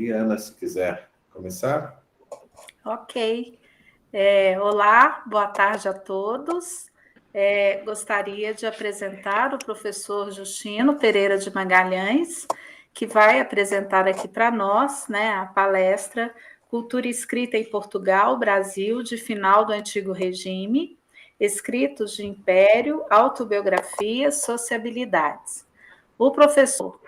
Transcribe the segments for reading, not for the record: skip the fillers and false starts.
aí. Ana, se quiser começar. Ok. Olá, boa tarde a todos. Gostaria de apresentar o professor Justino Pereira de Magalhães, que vai apresentar aqui para nós, né, a palestra Cultura Escrita em Portugal, Brasil, de Final do Antigo Regime, Escritos de Império, Autobiografias, Sociabilidades. O professor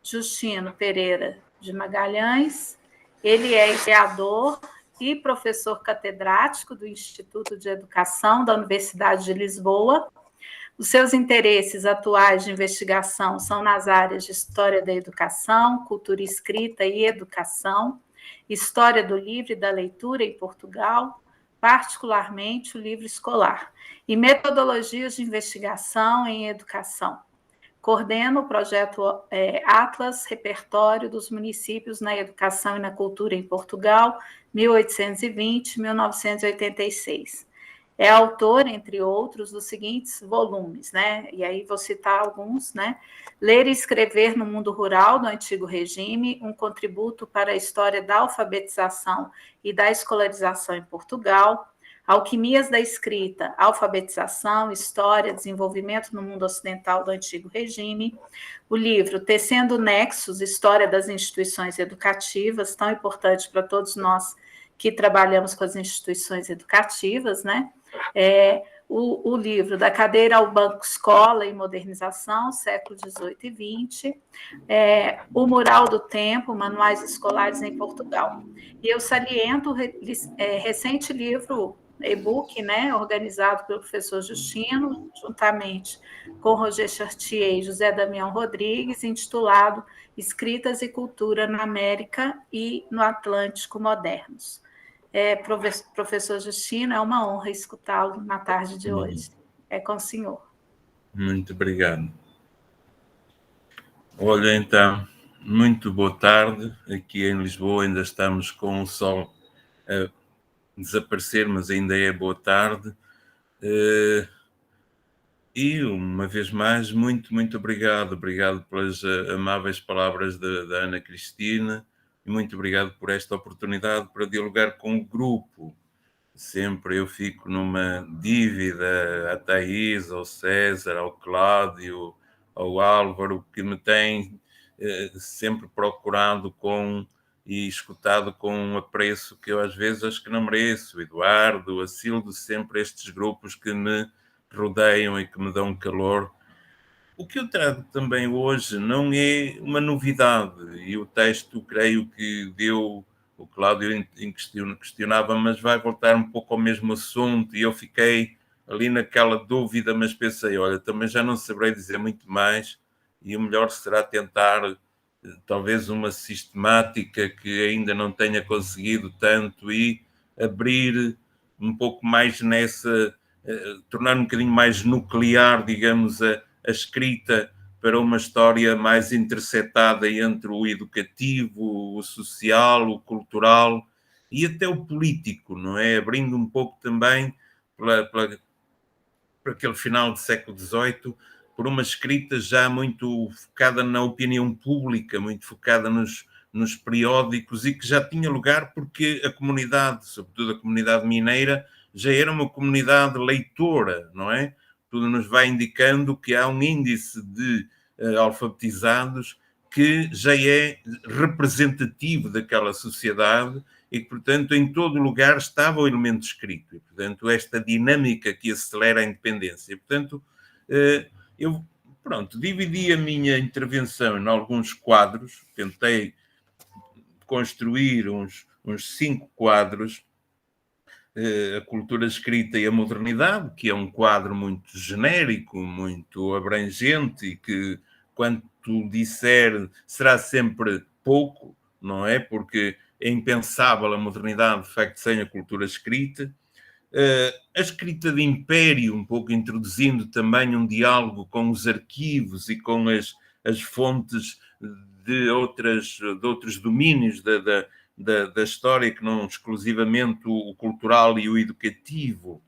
Justino Pereira de Magalhães, ele é historiador e professor catedrático do Instituto de Educação da Universidade de Lisboa. Os seus interesses atuais de investigação são nas áreas de História da Educação, Cultura Escrita e Educação, História do Livro e da Leitura em Portugal, particularmente o livro escolar, e metodologias de investigação em educação. Coordena o projeto Atlas Repertório dos Municípios na Educação e na Cultura em Portugal, 1820-1986. É autor, entre outros, dos seguintes volumes, né? E aí vou citar alguns, né? Ler e Escrever no Mundo Rural do Antigo Regime, um contributo para a história da alfabetização e da escolarização em Portugal. Alquimias da Escrita, Alfabetização, História, Desenvolvimento no Mundo Ocidental do Antigo Regime. O livro Tecendo Nexos, História das Instituições Educativas, tão importante para todos nós que trabalhamos com as instituições educativas, né? O livro Da Cadeira ao Banco Escola e Modernização, século XVIII e XX. O Mural do Tempo, Manuais Escolares em Portugal. E eu saliento o recente livro e-book, né, organizado pelo professor Justino, juntamente com Roger Chartier e José Damião Rodrigues, intitulado Escritas e Cultura na América e no Atlântico Modernos. Professor Justino, é uma honra escutá-lo na tarde de hoje. É com o senhor. Muito obrigado. Olha, então, muito boa tarde. Aqui em Lisboa ainda estamos com o sol a desaparecer, mas ainda é boa tarde. E, uma vez mais, muito obrigado. Obrigado pelas amáveis palavras da Ana Cristina e muito obrigado por esta oportunidade para dialogar com o grupo. Sempre eu fico numa dívida à Thaís, ao César, ao Cláudio, ao Álvaro, que me têm sempre procurado e escutado com um apreço que eu às vezes acho que não mereço. O Eduardo, a Sildo, sempre estes grupos que me rodeiam e que me dão calor. O que eu trago também hoje não é uma novidade, e o texto creio que deu, o Cláudio questionava, mas vai voltar um pouco ao mesmo assunto, e eu fiquei ali naquela dúvida, mas pensei, olha, também já não saberei dizer muito mais, e o melhor será tentar talvez uma sistemática que ainda não tenha conseguido tanto e abrir um pouco mais nessa, tornar um bocadinho mais nuclear, digamos, a escrita para uma história mais intersetada entre o educativo, o social, o cultural e até o político, não é? Abrindo um pouco também para aquele final do século XVIII, por uma escrita já muito focada na opinião pública, muito focada nos periódicos e que já tinha lugar porque a comunidade, sobretudo a comunidade mineira, já era uma comunidade leitora, não é? Tudo nos vai indicando que há um índice de alfabetizados que já é representativo daquela sociedade e que, portanto, em todo lugar estava o elemento escrito. E, portanto, esta dinâmica que acelera a independência. E, portanto, eu, dividi a minha intervenção em alguns quadros, tentei construir uns 5 quadros, a cultura escrita e a modernidade, que é um quadro muito genérico, muito abrangente e que, quanto disser, será sempre pouco, não é? Porque é impensável a modernidade, de facto, sem a cultura escrita. A escrita de império, um pouco introduzindo também um diálogo com os arquivos e com as fontes de outros domínios da história, que não exclusivamente o cultural e o educativo.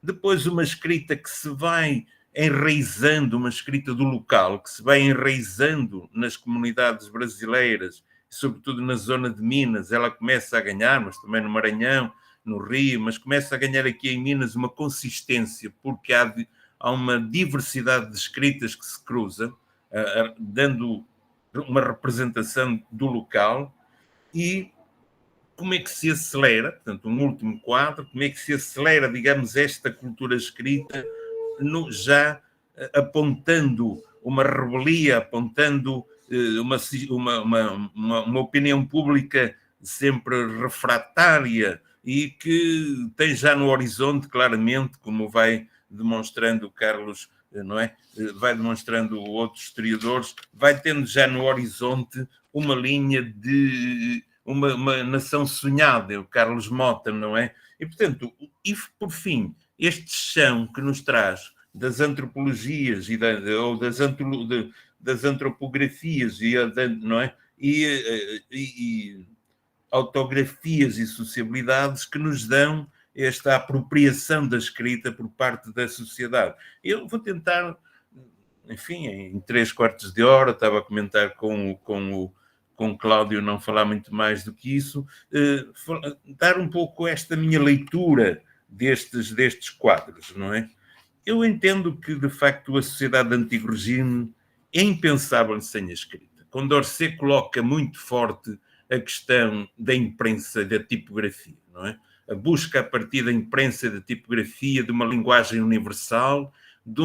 Depois uma escrita que se vai enraizando, uma escrita do local, que se vai enraizando nas comunidades brasileiras sobretudo na zona de Minas, ela começa a ganhar, mas também no Maranhão, no Rio, mas começa a ganhar aqui em Minas uma consistência, porque há uma diversidade de escritas que se cruza, dando uma representação do local. E como é que se acelera, portanto, um último quadro, como é que se acelera, digamos, esta cultura escrita, já apontando uma rebelia, apontando uma opinião pública sempre refratária e que tem já no horizonte, claramente, como vai demonstrando Carlos, não é? Vai demonstrando outros historiadores, vai tendo já no horizonte uma linha de uma nação sonhada, o Carlos Mota, não é? E, portanto, e por fim, este chão que nos traz das antropologias ou das antropografias, não é? E autografias e sociabilidades que nos dão esta apropriação da escrita por parte da sociedade. Eu vou tentar, enfim, em 3/4 de hora, estava a comentar com o Cláudio, não falar muito mais do que isso, dar um pouco esta minha leitura destes quadros, não é? Eu entendo que, de facto, a sociedade de antigo regime é impensável sem a escrita. Condorcet coloca muito forte a questão da imprensa e da tipografia, não é? A busca a partir da imprensa e da tipografia de uma linguagem universal, de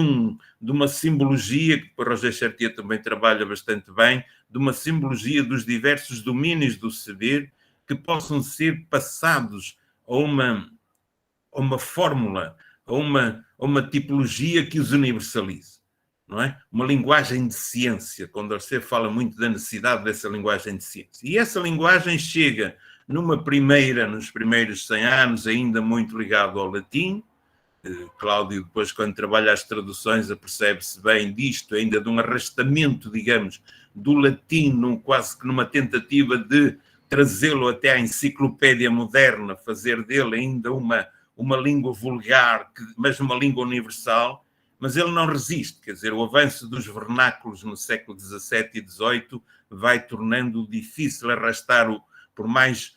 uma simbologia, que o Roger Chartier também trabalha bastante bem, de uma simbologia dos diversos domínios do saber que possam ser passados a uma fórmula, a uma tipologia que os universalize, não é? Uma linguagem de ciência. Condorcet fala muito da necessidade dessa linguagem de ciência. E essa linguagem chega nos primeiros 100 anos, ainda muito ligado ao latim. Cláudio, depois, quando trabalha as traduções, apercebe-se bem disto, ainda de um arrastamento, digamos, do latim, quase que numa tentativa de trazê-lo até à enciclopédia moderna, fazer dele ainda uma língua vulgar, mas uma língua universal, mas ele não resiste, quer dizer, o avanço dos vernáculos no século XVII e XVIII vai tornando difícil arrastar por mais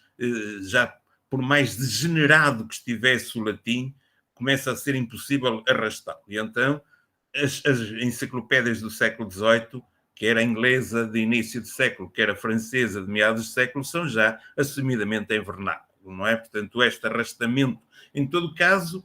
degenerado que estivesse o latim, começa a ser impossível arrastá-lo. E então, as enciclopédias do século XVIII, quer a inglesa de início de século, quer a francesa de meados de século, são já assumidamente em vernáculo, não é? Portanto, este arrastamento, em todo caso,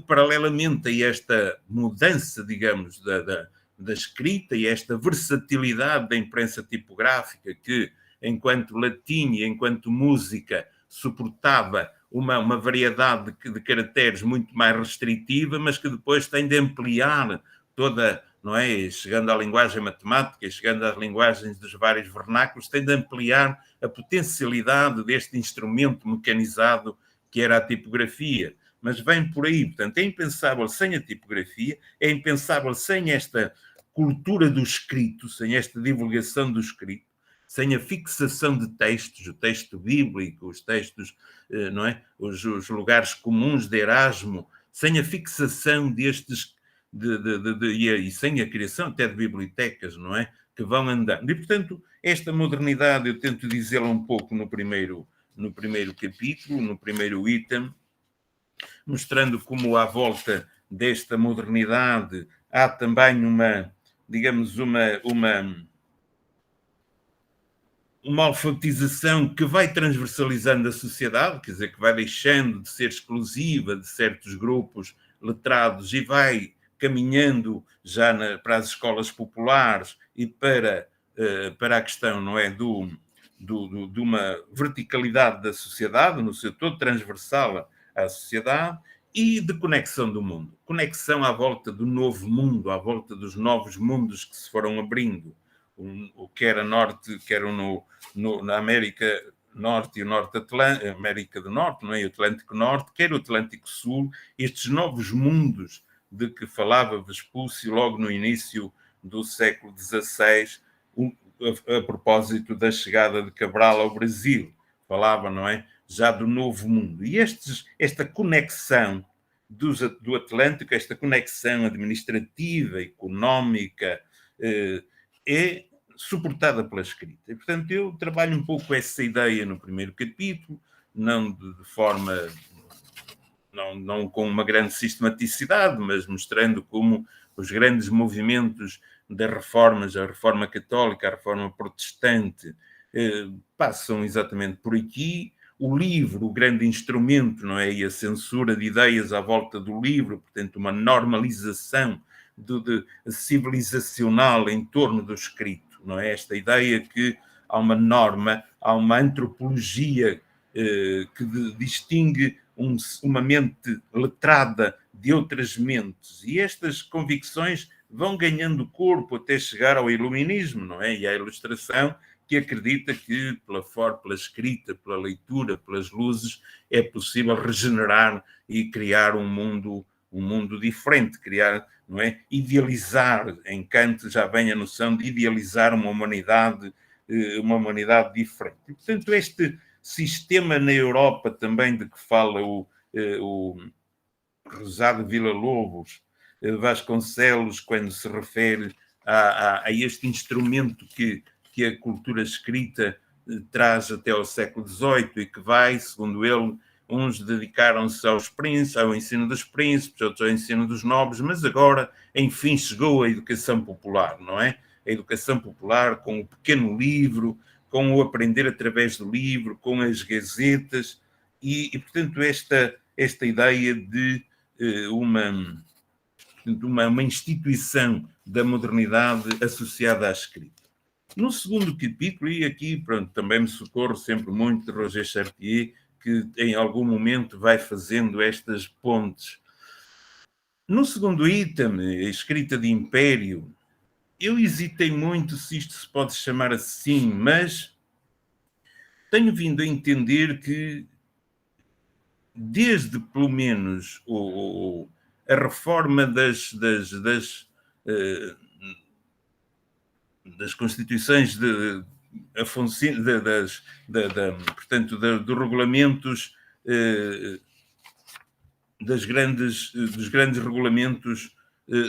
paralelamente a esta mudança, digamos, da escrita e esta versatilidade da imprensa tipográfica que, enquanto latim e enquanto música, suportava uma variedade de caracteres muito mais restritiva, mas que depois tem de ampliar toda, não é? Chegando à linguagem matemática, chegando às linguagens dos vários vernáculos, tem de ampliar a potencialidade deste instrumento mecanizado que era a tipografia. Mas vem por aí, portanto, é impensável sem a tipografia, é impensável sem esta cultura do escrito, sem esta divulgação do escrito, sem a fixação de textos, o texto bíblico, os textos, não é? Os lugares comuns de Erasmo, sem a fixação destes, e sem a criação até de bibliotecas, não é? Que vão andando. E, portanto, esta modernidade, eu tento dizê-la um pouco no primeiro capítulo, no primeiro item, mostrando como à volta desta modernidade há também uma alfabetização que vai transversalizando a sociedade, quer dizer, que vai deixando de ser exclusiva de certos grupos letrados e vai caminhando já para as escolas populares e para a questão, não é, de uma verticalidade da sociedade, no seu todo transversal à sociedade, e de conexão do mundo. Conexão à volta do novo mundo, à volta dos novos mundos que se foram abrindo, quer a norte, quer na América Norte e o Norte Atlântico, América do Norte, não é? O Atlântico Norte, quer o Atlântico Sul, estes novos mundos de que falava Vespúcio logo no início do século XVI, a propósito da chegada de Cabral ao Brasil. Falava, não é? Já do novo mundo. E esta conexão do Atlântico, esta conexão administrativa, económica, é suportada pela escrita. E, portanto, eu trabalho um pouco essa ideia no primeiro capítulo, não de forma... Não com uma grande sistematicidade, mas mostrando como os grandes movimentos das reformas, a reforma católica, a reforma protestante, passam exatamente por aqui. O livro, o grande instrumento, não é? E a censura de ideias à volta do livro, portanto, uma normalização civilizacional em torno do escrito, não é? Esta ideia que há uma norma, há uma antropologia que distingue uma mente letrada de outras mentes, e estas convicções vão ganhando corpo até chegar ao iluminismo, não é? E à ilustração, que acredita que pela escrita, pela leitura, pelas luzes, é possível regenerar e criar um mundo diferente, criar, não é? Idealizar, em Kant já vem a noção de idealizar uma humanidade diferente. E, portanto, este sistema na Europa também de que fala o Rosado Villa-Lobos, Vasconcelos, quando se refere a este instrumento que a cultura escrita traz até ao século XVIII e que vai, segundo ele, uns dedicaram-se ao ensino dos príncipes, outros ao ensino dos nobres, mas agora, enfim, chegou a educação popular, não é? A educação popular com o pequeno livro, com o aprender através do livro, com as gazetas, e portanto, esta ideia de uma instituição da modernidade associada à escrita. No segundo capítulo, e aqui pronto, também me socorro sempre muito de Roger Chartier, que em algum momento vai fazendo estas pontes. No segundo item, a escrita de império, eu hesitei muito se isto se pode chamar assim, mas tenho vindo a entender que, desde pelo menos a reforma das constituições portanto, dos regulamentos, dos grandes regulamentos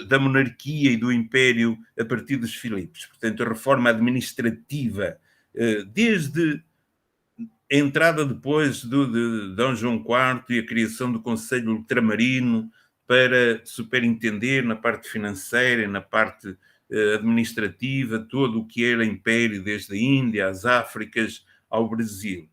da monarquia e do império a partir dos Filipes. Portanto, a reforma administrativa, desde a entrada depois de Dom João IV e a criação do Conselho Ultramarino para superintender na parte financeira, na parte administrativa, todo o que era império, desde a Índia, às Áfricas, ao Brasil.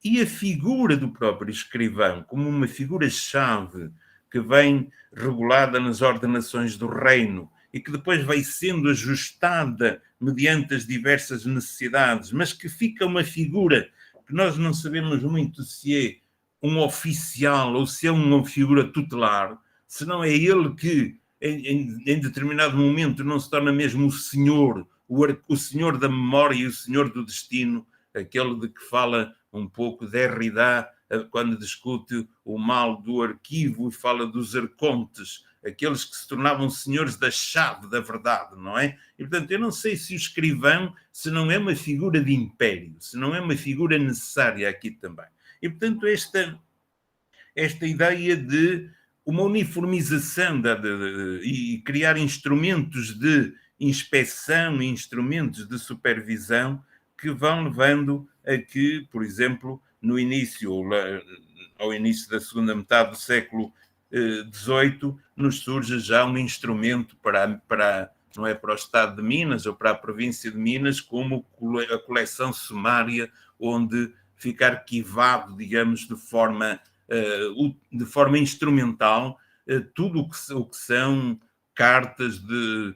E a figura do próprio escrivão, como uma figura-chave que vem regulada nas ordenações do reino e que depois vai sendo ajustada mediante as diversas necessidades, mas que fica uma figura que nós não sabemos muito se é um oficial ou se é uma figura tutelar, se não é ele que, em determinado momento, não se torna mesmo o senhor da memória e o senhor do destino, aquele de que fala um pouco Derrida, quando discute o mal do arquivo e fala dos arcontes, aqueles que se tornavam senhores da chave da verdade, não é? E, portanto, eu não sei se o escrivão, se não é uma figura de império, se não é uma figura necessária aqui também. E, portanto, esta ideia de uma uniformização e criar instrumentos de inspeção e instrumentos de supervisão que vão levando a que, por exemplo, ao início da segunda metade do século XVIII, nos surge já um instrumento não é para o Estado de Minas ou para a província de Minas, como a coleção sumária, onde fica arquivado, digamos, de forma instrumental tudo o que são cartas de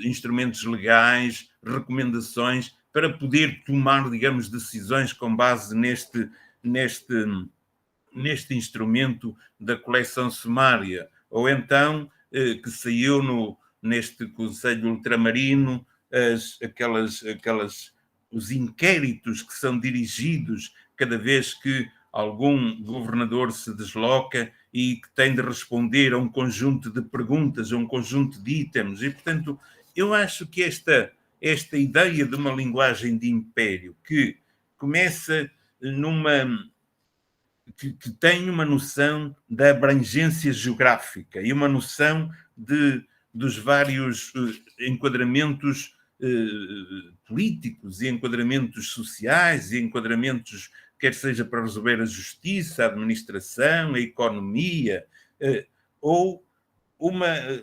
instrumentos legais, recomendações, para poder tomar, digamos, decisões com base neste instrumento da coleção sumária. Ou então, que saiu neste Conselho Ultramarino, os inquéritos que são dirigidos cada vez que algum governador se desloca e que tem de responder a um conjunto de perguntas, a um conjunto de itens. E, portanto, eu acho que esta ideia de uma linguagem de império que começa que tem uma noção da abrangência geográfica e uma noção dos vários enquadramentos políticos e enquadramentos sociais e enquadramentos, quer seja para resolver a justiça, a administração, a economia, ou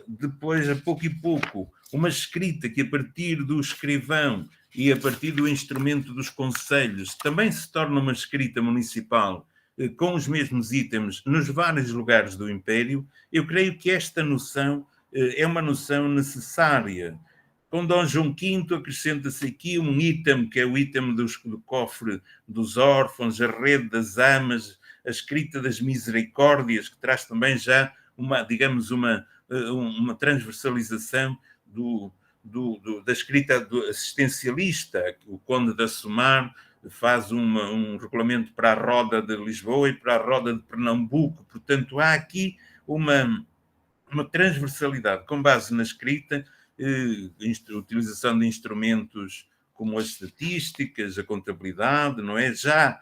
depois, a pouco e pouco, uma escrita que a partir do escrivão e a partir do instrumento dos conselhos também se torna uma escrita municipal com os mesmos itens nos vários lugares do Império. Eu creio que esta noção é uma noção necessária. Com Dom João V acrescenta-se aqui um item, que é o item do cofre dos órfãos, a rede das amas, a escrita das misericórdias, que traz também já uma transversalização da escrita assistencialista. O Conde de Assumar faz um regulamento para a Roda de Lisboa e para a Roda de Pernambuco. Portanto, há aqui uma transversalidade com base na escrita, utilização de instrumentos como as estatísticas, a contabilidade, não é? Já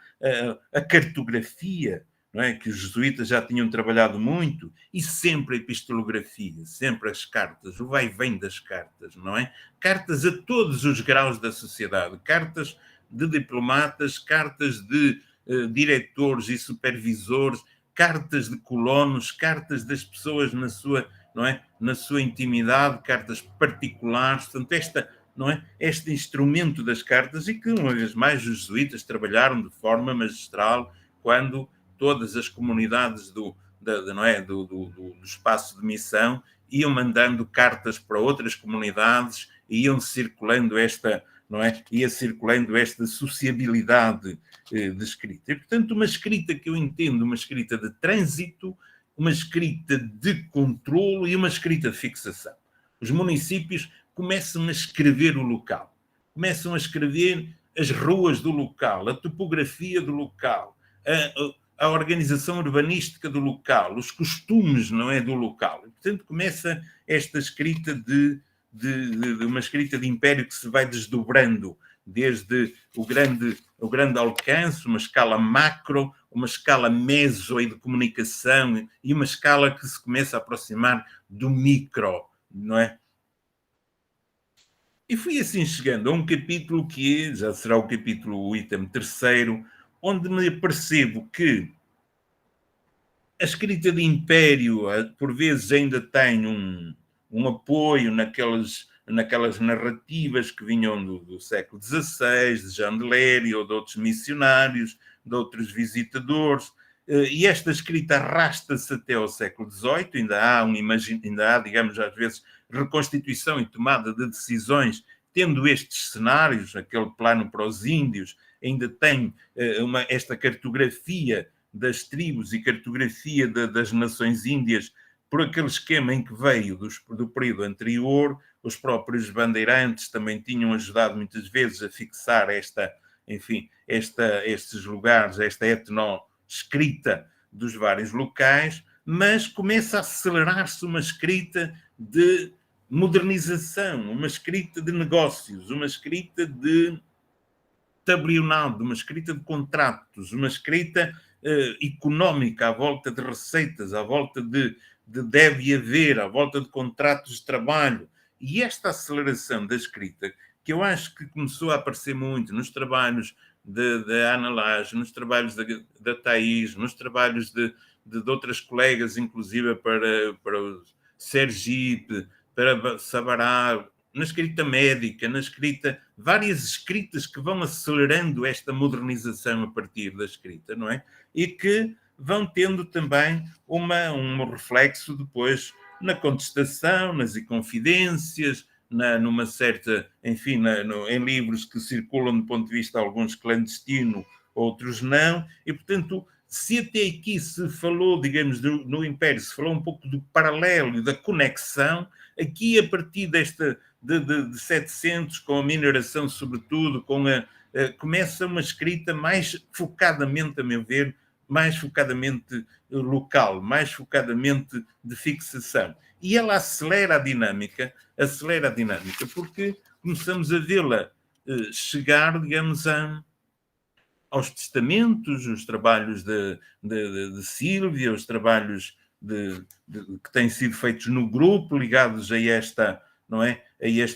a cartografia, não é? Que os jesuítas já tinham trabalhado muito, e sempre a epistolografia, sempre as cartas, o vai e vem das cartas, não é? Cartas a todos os graus da sociedade, cartas de diplomatas, cartas de diretores e supervisores, cartas de colonos, cartas das pessoas na sua, não é? Na sua intimidade, cartas particulares. Portanto, este instrumento das cartas, e que, uma vez mais, os jesuítas trabalharam de forma magistral quando todas as comunidades do espaço de missão iam mandando cartas para outras comunidades e iam circulando esta sociabilidade de escrita. E, portanto, uma escrita que eu entendo, uma escrita de trânsito, uma escrita de controlo e uma escrita de fixação. Os municípios começam a escrever o local, começam a escrever as ruas do local, a topografia do local, a organização urbanística do local, os costumes, não é, do local. E, portanto, começa esta escrita de uma escrita de império que se vai desdobrando desde o grande alcance, uma escala macro, uma escala meso e de comunicação, e uma escala que se começa a aproximar do micro, não é? E fui assim chegando a um capítulo que já será o capítulo, o item 3º, onde me apercebo que a escrita de império, por vezes, ainda tem um apoio naquelas narrativas que vinham do século XVI, de Jean de Léry, ou de outros missionários, de outros visitadores, e esta escrita arrasta-se até ao século XVIII, ainda há, digamos, às vezes, reconstituição e tomada de decisões, tendo estes cenários, aquele plano para os índios, ainda tem esta cartografia das tribos e cartografia das nações índias, por aquele esquema em que veio do período anterior. Os próprios bandeirantes também tinham ajudado muitas vezes a fixar estes lugares, esta etno-escrita dos vários locais, mas começa a acelerar-se uma escrita de modernização, uma escrita de negócios, uma escrita de tabelionado, uma escrita de contratos, uma escrita económica à volta de receitas, à volta de deve haver, à volta de contratos de trabalho. E esta aceleração da escrita, que eu acho que começou a aparecer muito nos trabalhos da Ana Lage, nos trabalhos da Thaís, nos trabalhos de outras colegas, inclusive para o Sergipe, para Sabará, na escrita médica, várias escritas que vão acelerando esta modernização a partir da escrita, não é? E que vão tendo também um reflexo depois na contestação, nas inconfidências, numa certa, enfim, em livros que circulam do ponto de vista alguns clandestino, outros não, e portanto, se até aqui se falou, digamos, no Império, se falou um pouco do paralelo e da conexão, aqui a partir de 700, com a mineração sobretudo, começa uma escrita mais focadamente, a meu ver, mais focadamente local, mais focadamente de fixação. E ela acelera a dinâmica, porque começamos a vê-la chegar, digamos, aos testamentos, os trabalhos de Sílvia, os trabalhos que têm sido feitos no grupo, ligados a esta, não é?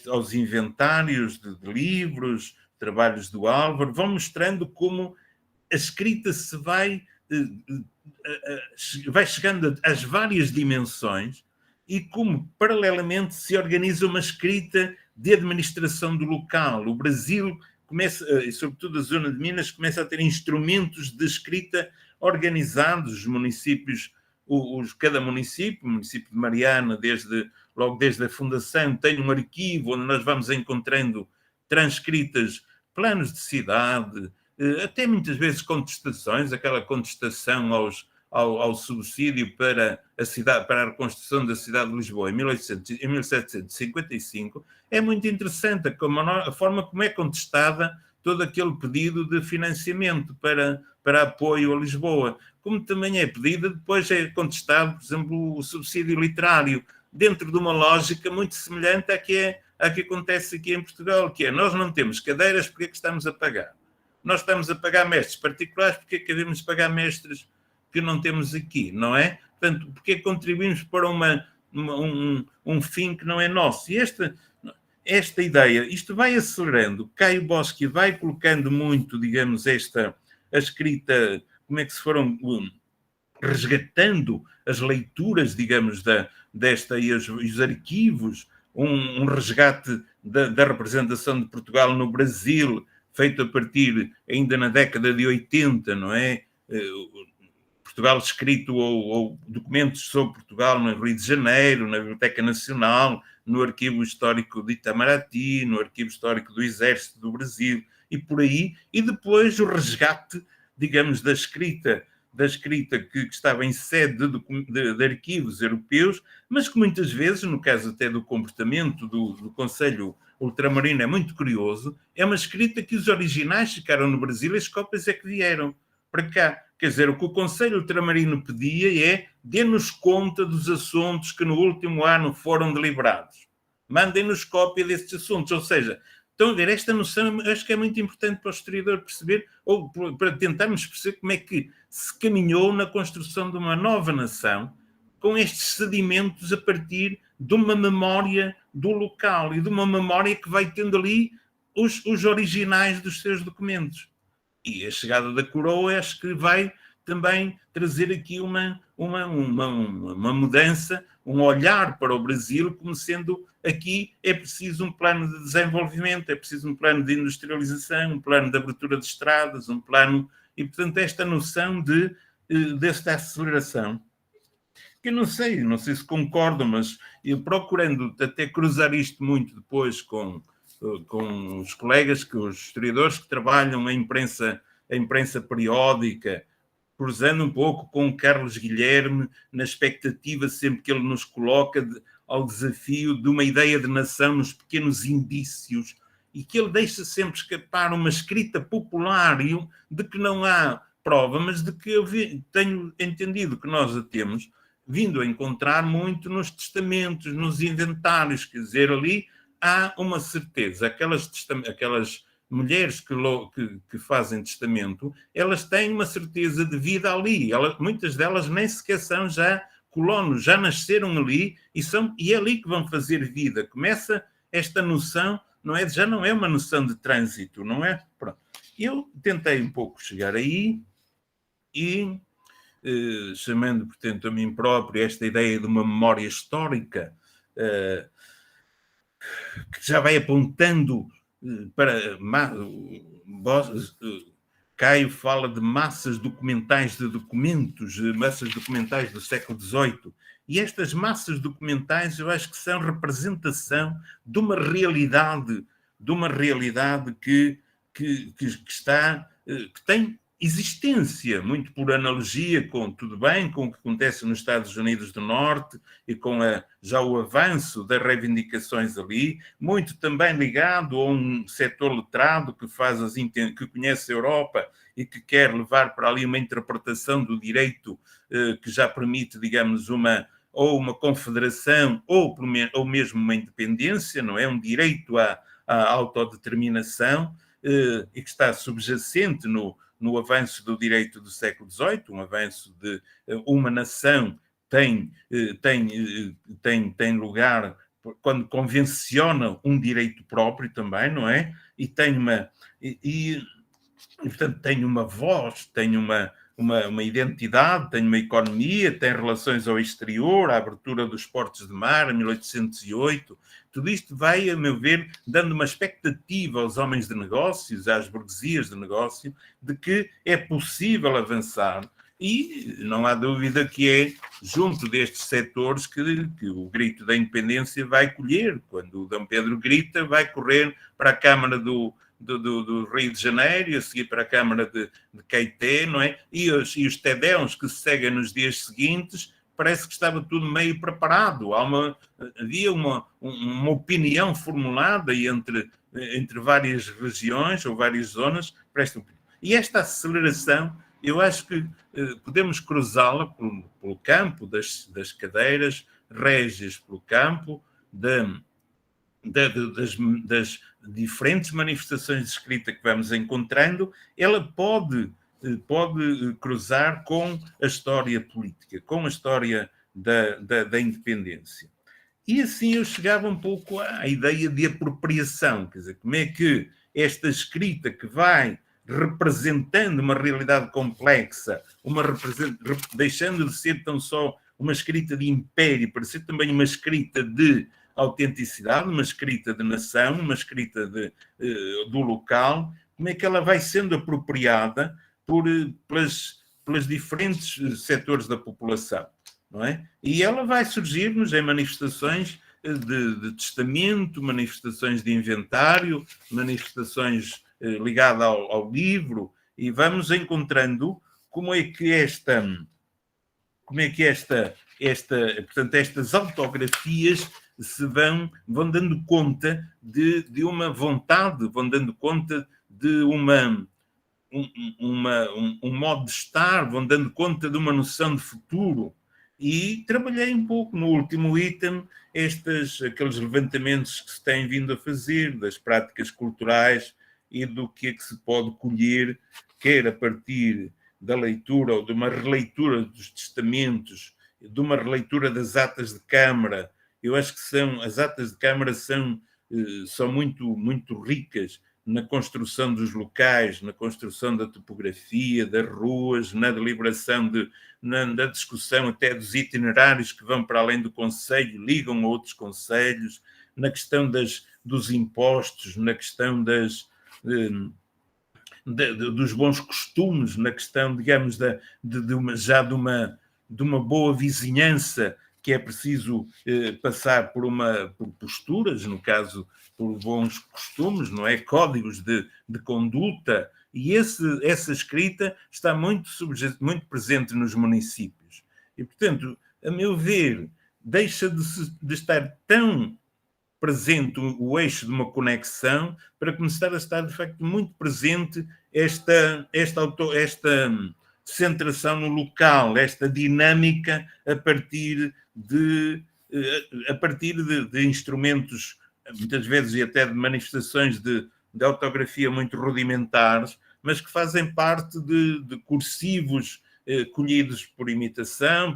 aos inventários de livros, trabalhos do Álvaro, vão mostrando como a escrita se vai chegando às várias dimensões e como, paralelamente, se organiza uma escrita de administração do local. O Brasil começa, e sobretudo a zona de Minas, começa a ter instrumentos de escrita organizados. Os municípios, cada município, o município de Mariana, logo desde a fundação, tem um arquivo onde nós vamos encontrando transcritas planos de cidade, até muitas vezes contestações, aquela contestação ao subsídio para a cidade, para a reconstrução da cidade de Lisboa em 1755, é muito interessante a forma como é contestada todo aquele pedido de financiamento para apoio a Lisboa, como também é pedido, depois é contestado, por exemplo, o subsídio literário, dentro de uma lógica muito semelhante à que acontece aqui em Portugal, que é, nós não temos cadeiras, porque é que estamos a pagar? Nós estamos a pagar mestres particulares, porque é que devemos pagar mestres que não temos aqui, não é? Portanto, porque é que contribuímos para um fim que não é nosso? E esta ideia, isto vai acelerando. Caio Boschi vai colocando muito, digamos, a escrita, como é que se foram resgatando as leituras, digamos, desta e os arquivos, um resgate da representação de Portugal no Brasil, feito a partir ainda na década de 80, não é? Portugal escrito ou documentos sobre Portugal no Rio de Janeiro, na Biblioteca Nacional, no Arquivo Histórico de Itamaraty, no Arquivo Histórico do Exército do Brasil, e por aí, e depois o resgate, digamos, da escrita que estava em sede de arquivos europeus, mas que muitas vezes, no caso até do comportamento do Conselho Ultramarino, é muito curioso, é uma escrita que os originais ficaram no Brasil e as cópias é que vieram para cá. Quer dizer, o que o Conselho Ultramarino pedia é dê-nos conta dos assuntos que no último ano foram deliberados. Mandem-nos cópia desses assuntos. Ou seja, estão a ver, esta noção acho que é muito importante para o historiador perceber, ou para tentarmos perceber como é que se caminhou na construção de uma nova nação com estes sedimentos a partir de uma memória do local e de uma memória que vai tendo ali os originais dos seus documentos. E a chegada da coroa acho que vai também trazer aqui uma mudança, um olhar para o Brasil como sendo aqui é preciso um plano de desenvolvimento, é preciso um plano de industrialização, um plano de abertura de estradas, um plano... E, portanto, esta noção desta aceleração, que eu não sei se concordam, mas eu procurando até cruzar isto muito depois com os colegas, os historiadores que trabalham a imprensa periódica, cruzando um pouco com o Carlos Guilherme, na expectativa sempre que ele nos coloca ao desafio de uma ideia de nação nos pequenos indícios, e que ele deixa sempre escapar uma escrita popular de que não há prova, mas de que eu tenho entendido que nós a temos vindo a encontrar muito nos testamentos, nos inventários, quer dizer, ali há uma certeza, aquelas mulheres que fazem testamento, elas têm uma certeza de vida ali. Muitas delas nem sequer são já colonos, já nasceram ali e é ali que vão fazer vida. Começa esta noção, já não é uma noção de trânsito, não é? Pronto. Eu tentei um pouco chegar aí e, chamando, portanto, a mim próprio esta ideia de uma memória histórica, que já vai apontando para... Caio fala de massas documentais de documentos, massas documentais do século XVIII, e estas massas documentais eu acho que são representação de uma realidade que tem existência, muito por analogia com o que acontece nos Estados Unidos do Norte e com já o avanço das reivindicações ali, muito também ligado a um setor letrado que conhece a Europa e que quer levar para ali uma interpretação do direito que já permite, digamos, uma confederação ou mesmo uma independência, não é? Um direito à autodeterminação e que está subjacente no avanço do direito do século XVIII, um avanço de uma nação tem lugar quando convenciona um direito próprio também, não é? E tem portanto, tem uma voz, tem uma identidade, tem uma economia, tem relações ao exterior, a abertura dos portos de mar em 1808. Tudo isto vai, a meu ver, dando uma expectativa aos homens de negócios, às burguesias de negócio, de que é possível avançar. E não há dúvida que é junto destes setores que o grito da independência vai colher. Quando o Dom Pedro grita, vai correr para a Câmara do Rio de Janeiro, e a seguir para a Câmara de Caeté, não é? E os Tedéus que se seguem nos dias seguintes, parece que estava tudo meio preparado. Havia uma opinião formulada entre várias regiões ou várias zonas para esta opinião. E esta aceleração, eu acho que podemos cruzá-la pelo campo das cadeiras régias, pelo campo das diferentes manifestações de escrita que vamos encontrando. Ela pode cruzar com a história política, com a história da independência. E assim eu chegava um pouco à ideia de apropriação, quer dizer, como é que esta escrita que vai representando uma realidade complexa, deixando de ser tão só uma escrita de império, para ser também uma escrita de autenticidade, uma escrita de nação, uma escrita do local, como é que ela vai sendo apropriada pelos diferentes setores da população, não é? E ela vai surgir-nos em manifestações de testamento, manifestações de inventário, manifestações ligadas ao livro, e vamos encontrando como é que portanto, estas autografias se vão dando conta de uma vontade, vão dando conta de um modo de estar, vão dando conta de uma noção de futuro. E trabalhei um pouco no último item aqueles levantamentos que se têm vindo a fazer das práticas culturais e do que é que se pode colher, quer a partir da leitura ou de uma releitura dos testamentos, de uma releitura das atas de Câmara. Eu acho que as atas de Câmara são muito, muito ricas na construção dos locais, na construção da topografia, das ruas, na deliberação, na discussão até dos itinerários que vão para além do concelho, ligam a outros concelhos, na questão dos impostos, na questão dos bons costumes, na questão, digamos, de uma boa vizinhança, que é preciso passar por posturas, no caso, por bons costumes, não é? Códigos de conduta, e essa escrita está muito presente nos municípios. E, portanto, a meu ver, deixa de estar tão presente o eixo de uma conexão para começar a estar, de facto, muito presente esta centração no local, esta dinâmica a partir de instrumentos, muitas vezes, e até de manifestações de autografia muito rudimentares, mas que fazem parte de cursivos colhidos por imitação,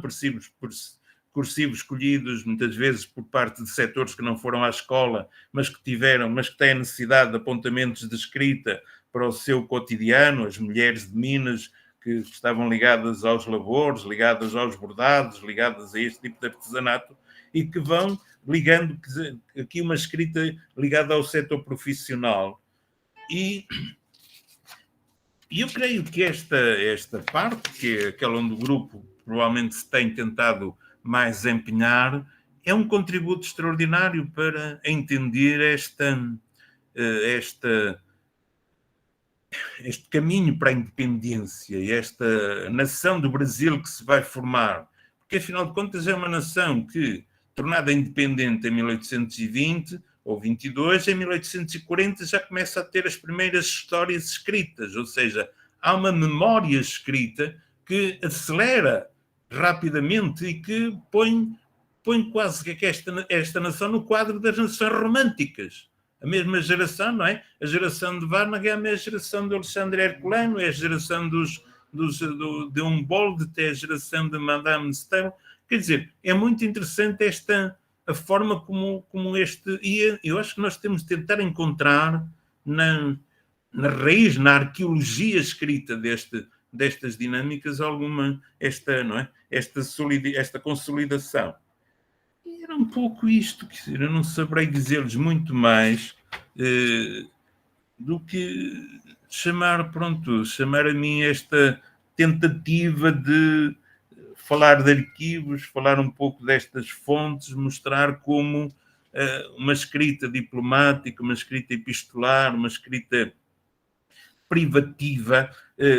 cursivos colhidos muitas vezes por parte de setores que não foram à escola, mas que têm a necessidade de apontamentos de escrita para o seu cotidiano, as mulheres de Minas que estavam ligadas aos labores, ligadas aos bordados, ligadas a este tipo de artesanato, e que vão ligando aqui uma escrita ligada ao setor profissional. E eu creio que esta parte, que é aquela onde o grupo provavelmente se tem tentado mais empenhar, é um contributo extraordinário para entender este caminho para a independência e esta nação do Brasil que se vai formar. Porque, afinal de contas, é uma nação que, tornada independente em 1820 ou 22, em 1840 já começa a ter as primeiras histórias escritas, ou seja, há uma memória escrita que acelera rapidamente e que põe quase que esta nação no quadro das nações românticas. A mesma geração, não é? A geração de Varnhagen é a geração de Alexandre Herculano, é a geração de Humboldt, é a geração de Madame de Staël. Quer dizer, é muito interessante a forma como este... E eu acho que nós temos de tentar encontrar na raiz, na arqueologia escrita destas dinâmicas, alguma, não é? esta consolidação. E era um pouco isto, quer dizer, eu não saberei dizer-lhes muito mais do que chamar a mim esta tentativa de falar de arquivos, falar um pouco destas fontes, mostrar como uma escrita diplomática, uma escrita epistolar, uma escrita privativa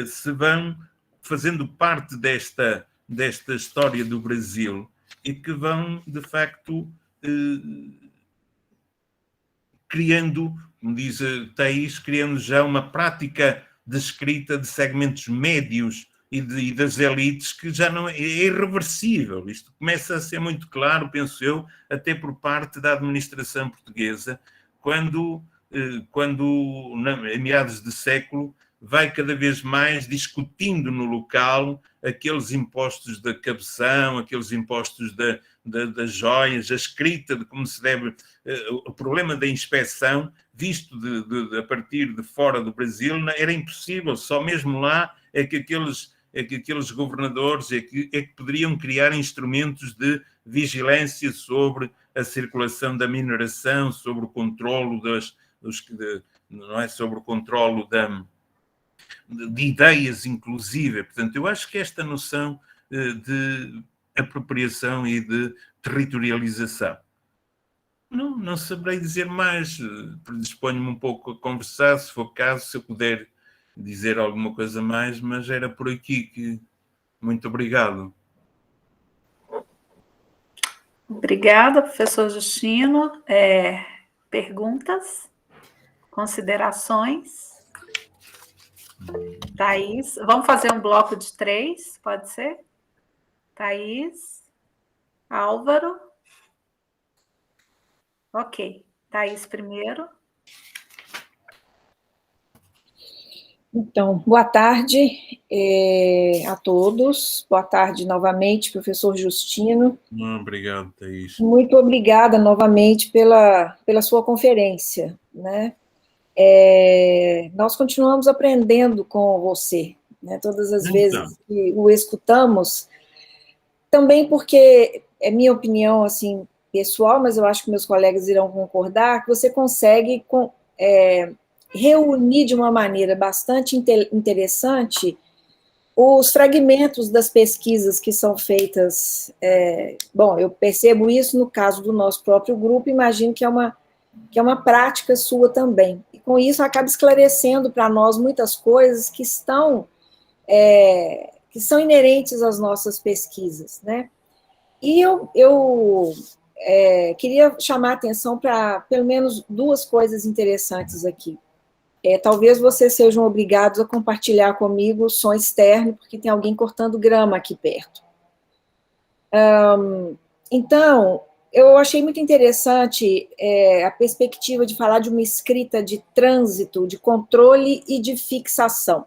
se vão fazendo parte desta história do Brasil e que vão, de facto, criando, como diz Thais, criando já uma prática de escrita de segmentos médios e das elites que já não é irreversível. Isto começa a ser muito claro, penso eu, até por parte da administração portuguesa, quando em meados de século, vai cada vez mais discutindo no local aqueles impostos da cabeção, aqueles impostos das joias, a escrita de como se deve... O problema da inspeção, visto a partir de fora do Brasil, era impossível, só mesmo lá é que aqueles governadores é que poderiam criar instrumentos de vigilância sobre a circulação da mineração, sobre o controlo não é, sobre o controlo de ideias, inclusive. Portanto, eu acho que esta noção de apropriação e de territorialização. Não saberei dizer mais, predisponho-me um pouco a conversar, se for caso, se eu puder dizer alguma coisa mais, mas era por aqui que... Muito obrigado. Obrigada, professor Justino. Perguntas? Considerações? Thais, vamos fazer um bloco de 3, pode ser? Thais, Álvaro. Ok, Thais primeiro. Então, boa tarde a todos. Boa tarde novamente, professor Justino. Obrigado, Thais. Muito obrigada novamente pela sua conferência, né? Nós continuamos aprendendo com você, né? Todas as vezes que o escutamos, também porque é minha opinião, assim, pessoal, mas eu acho que meus colegas irão concordar, que você consegue reunir de uma maneira bastante interessante os fragmentos das pesquisas que são feitas. Bom, eu percebo isso no caso do nosso próprio grupo, imagino que é uma prática sua também. E com isso acaba esclarecendo para nós muitas coisas que são inerentes às nossas pesquisas, né? E eu queria chamar a atenção para pelo menos 2 coisas interessantes aqui. Talvez vocês sejam obrigados a compartilhar comigo o som externo, porque tem alguém cortando grama aqui perto. Então, eu achei muito interessante a perspectiva de falar de uma escrita de trânsito, de controle e de fixação.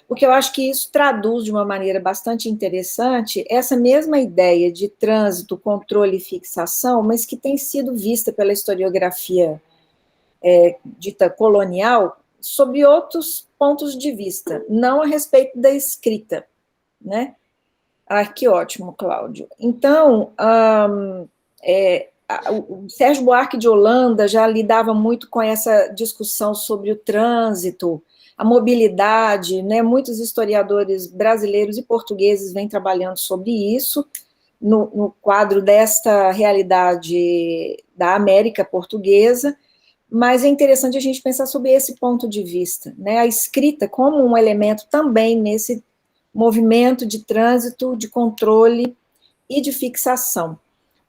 Porque eu acho que isso traduz de uma maneira bastante interessante essa mesma ideia de trânsito, controle e fixação, mas que tem sido vista pela historiografia dita colonial sob outros pontos de vista, não a respeito da escrita, né? Que ótimo, Cláudio. Então, o Sérgio Buarque de Holanda já lidava muito com essa discussão sobre o trânsito, a mobilidade, né? Muitos historiadores brasileiros e portugueses vêm trabalhando sobre isso, no quadro desta realidade da América portuguesa, mas é interessante a gente pensar sobre esse ponto de vista, né? A escrita como um elemento também nesse movimento de trânsito, de controle e de fixação.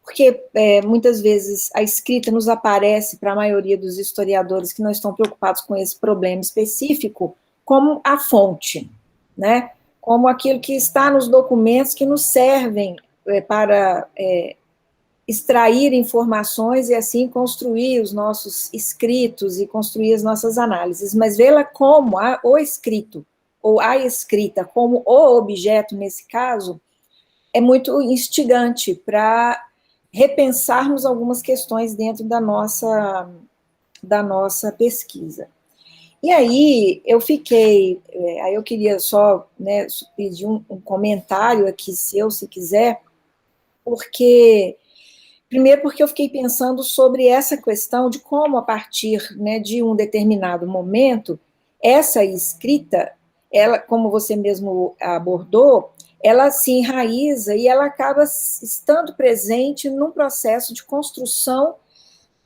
Porque muitas vezes a escrita nos aparece, para a maioria dos historiadores que não estão preocupados com esse problema específico, como a fonte, né? Como aquilo que está nos documentos que nos servem para extrair informações e assim construir os nossos escritos e construir as nossas análises, mas vê-la como o escrito, ou a escrita como o objeto, nesse caso, é muito instigante para repensarmos algumas questões dentro da nossa pesquisa. E aí eu fiquei, aí eu queria só, né, pedir um comentário aqui seu, se quiser, primeiro porque eu fiquei pensando sobre essa questão de como, a partir, né, de um determinado momento, essa escrita, ela, como você mesmo abordou, ela se enraiza e ela acaba estando presente num processo de construção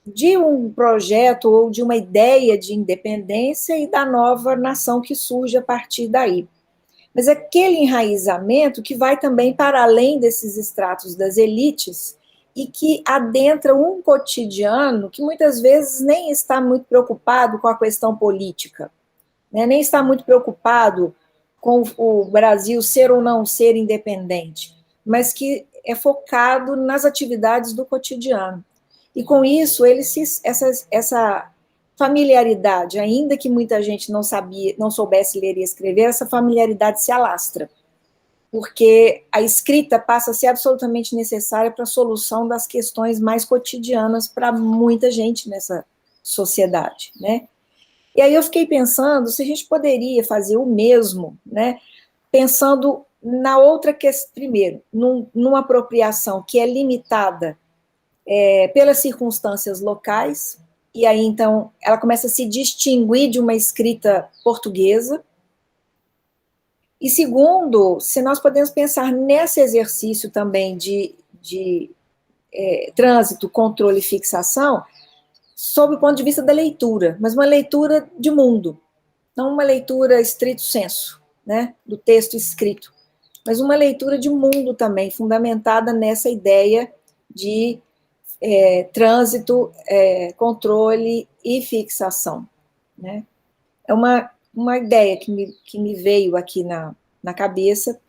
de um projeto ou de uma ideia de independência e da nova nação que surge a partir daí. Mas aquele enraizamento que vai também para além desses estratos das elites e que adentra um cotidiano que muitas vezes nem está muito preocupado com a questão política, né? Nem está muito preocupado com o Brasil ser ou não ser independente, mas que é focado nas atividades do cotidiano. E com isso, essa familiaridade, ainda que muita gente não soubesse ler e escrever, essa familiaridade se alastra, porque a escrita passa a ser absolutamente necessária para a solução das questões mais cotidianas para muita gente nessa sociedade, né? E aí eu fiquei pensando se a gente poderia fazer o mesmo, né? Pensando na outra questão, primeiro, numa apropriação que é limitada pelas circunstâncias locais, e aí, então, ela começa a se distinguir de uma escrita portuguesa. E segundo, se nós podemos pensar nesse exercício também de trânsito, controle e fixação, sob o ponto de vista da leitura, mas uma leitura de mundo, não uma leitura stricto sensu, né, do texto escrito, mas uma leitura de mundo também, fundamentada nessa ideia de trânsito, controle e fixação, né? É uma ideia que me veio aqui na cabeça,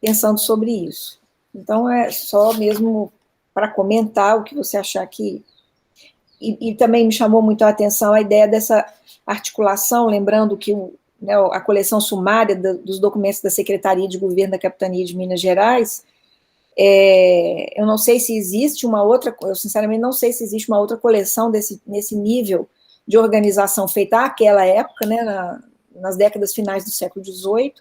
pensando sobre isso. Então, é só mesmo para comentar o que você achar que... E também me chamou muito a atenção a ideia dessa articulação, lembrando que a coleção sumária dos documentos da Secretaria de Governo da Capitania de Minas Gerais... eu não sei se existe uma outra, eu sinceramente não sei se existe uma outra coleção nesse nível de organização feita àquela época, né, nas décadas finais do século XVIII,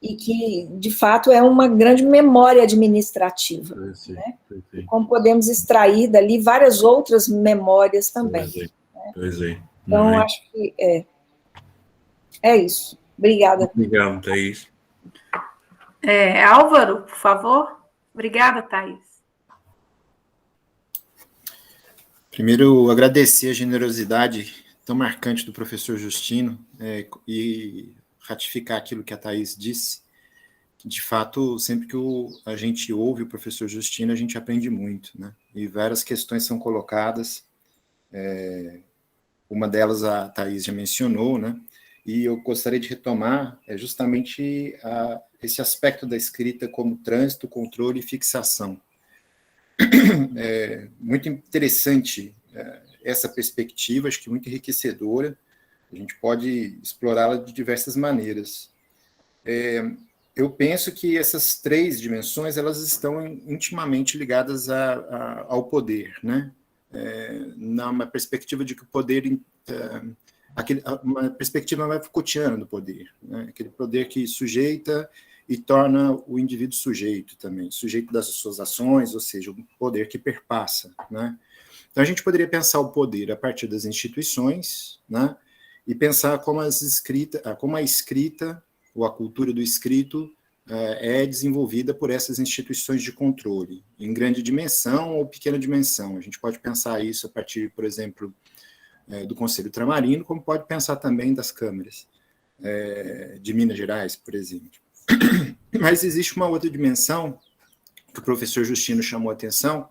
e que, de fato, é uma grande memória administrativa. Sim, né? sim. E como podemos extrair dali várias outras memórias também. Pois é. Então, acho que é isso. Obrigada. Obrigado, Thaís. Álvaro, por favor. Obrigada, Thaís. Primeiro, agradecer a generosidade tão marcante do professor Justino e ratificar aquilo que a Thaís disse, que, de fato, sempre que a gente ouve o professor Justino, a gente aprende muito, né? E várias questões são colocadas, uma delas a Thaís já mencionou, né? E eu gostaria de retomar justamente esse aspecto da escrita como trânsito, controle e fixação. É muito interessante essa perspectiva, acho que muito enriquecedora, a gente pode explorá-la de diversas maneiras. Eu penso que essas três dimensões, elas estão intimamente ligadas ao poder, né? Numa perspectiva de que o poder... uma perspectiva mais Foucaultiana do poder, né? Aquele poder que sujeita e torna o indivíduo sujeito também, sujeito das suas ações, ou seja, um poder que perpassa, né? Então, a gente poderia pensar o poder a partir das instituições, né? E pensar como a escrita, ou a cultura do escrito, é desenvolvida por essas instituições de controle, em grande dimensão ou pequena dimensão. A gente pode pensar isso a partir, por exemplo, do Conselho Ultramarino, como pode pensar também das câmaras de Minas Gerais, por exemplo. Mas existe uma outra dimensão que o professor Justino chamou a atenção,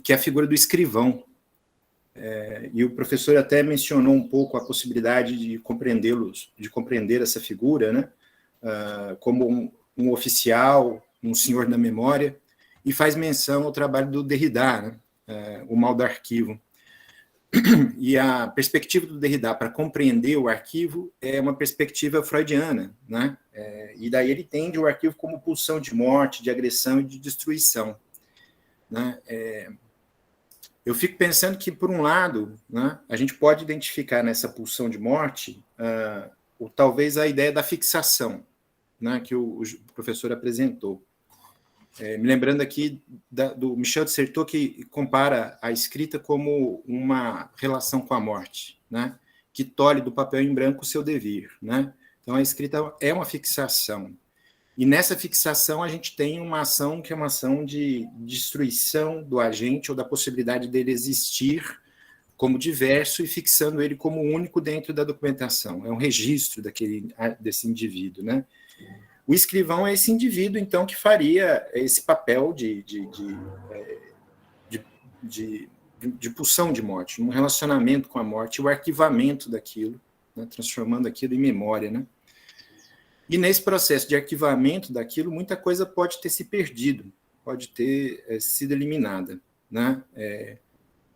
que é a figura do escrivão. E o professor até mencionou um pouco a possibilidade de compreender essa figura, né, como um oficial, um senhor da memória, e faz menção ao trabalho do Derrida, né, o mal do arquivo. E a perspectiva do Derrida para compreender o arquivo é uma perspectiva freudiana, né? E daí ele entende o arquivo como pulsão de morte, de agressão e de destruição. né? Eu fico pensando que, por um lado, né, a gente pode identificar nessa pulsão de morte talvez a ideia da fixação, né, que o professor apresentou. Me lembrando aqui do Michel de Certeau, que compara a escrita como uma relação com a morte, né, que tolhe do papel em branco o seu devir, né? Então, a escrita é uma fixação. E nessa fixação, a gente tem uma ação que é uma ação de destruição do agente ou da possibilidade dele existir como diverso e fixando ele como único dentro da documentação. É um registro desse indivíduo, né? O escrivão é esse indivíduo, então, que faria esse papel de pulsão de morte, um relacionamento com a morte, o arquivamento daquilo, né, transformando aquilo em memória, né? E nesse processo de arquivamento daquilo, muita coisa pode ter se perdido, pode ter sido eliminada, né?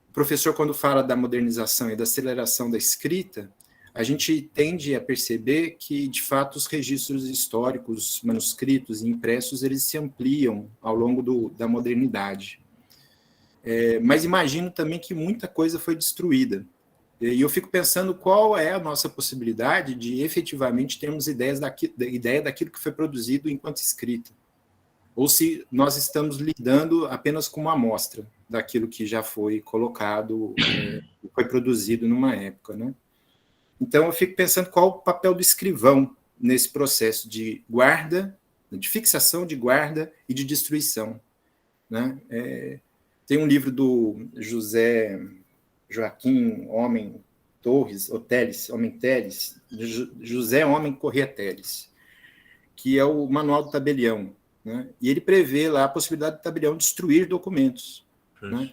O professor, quando fala da modernização e da aceleração da escrita, a gente tende a perceber que, de fato, os registros históricos, manuscritos e impressos, eles se ampliam ao longo da modernidade. Mas imagino também que muita coisa foi destruída. E eu fico pensando qual é a nossa possibilidade de efetivamente termos ideia daquilo que foi produzido enquanto escrita. Ou se nós estamos lidando apenas com uma amostra daquilo que já foi colocado, foi produzido numa época, né? Então, eu fico pensando qual o papel do escrivão nesse processo de guarda, de fixação, de guarda e de destruição, né? Tem um livro do José Joaquim Homem Torres, Homem Teles, José Homem Corrêa Teles, que é o Manual do Tabelião, né? E ele prevê lá a possibilidade do tabelião destruir documentos, né?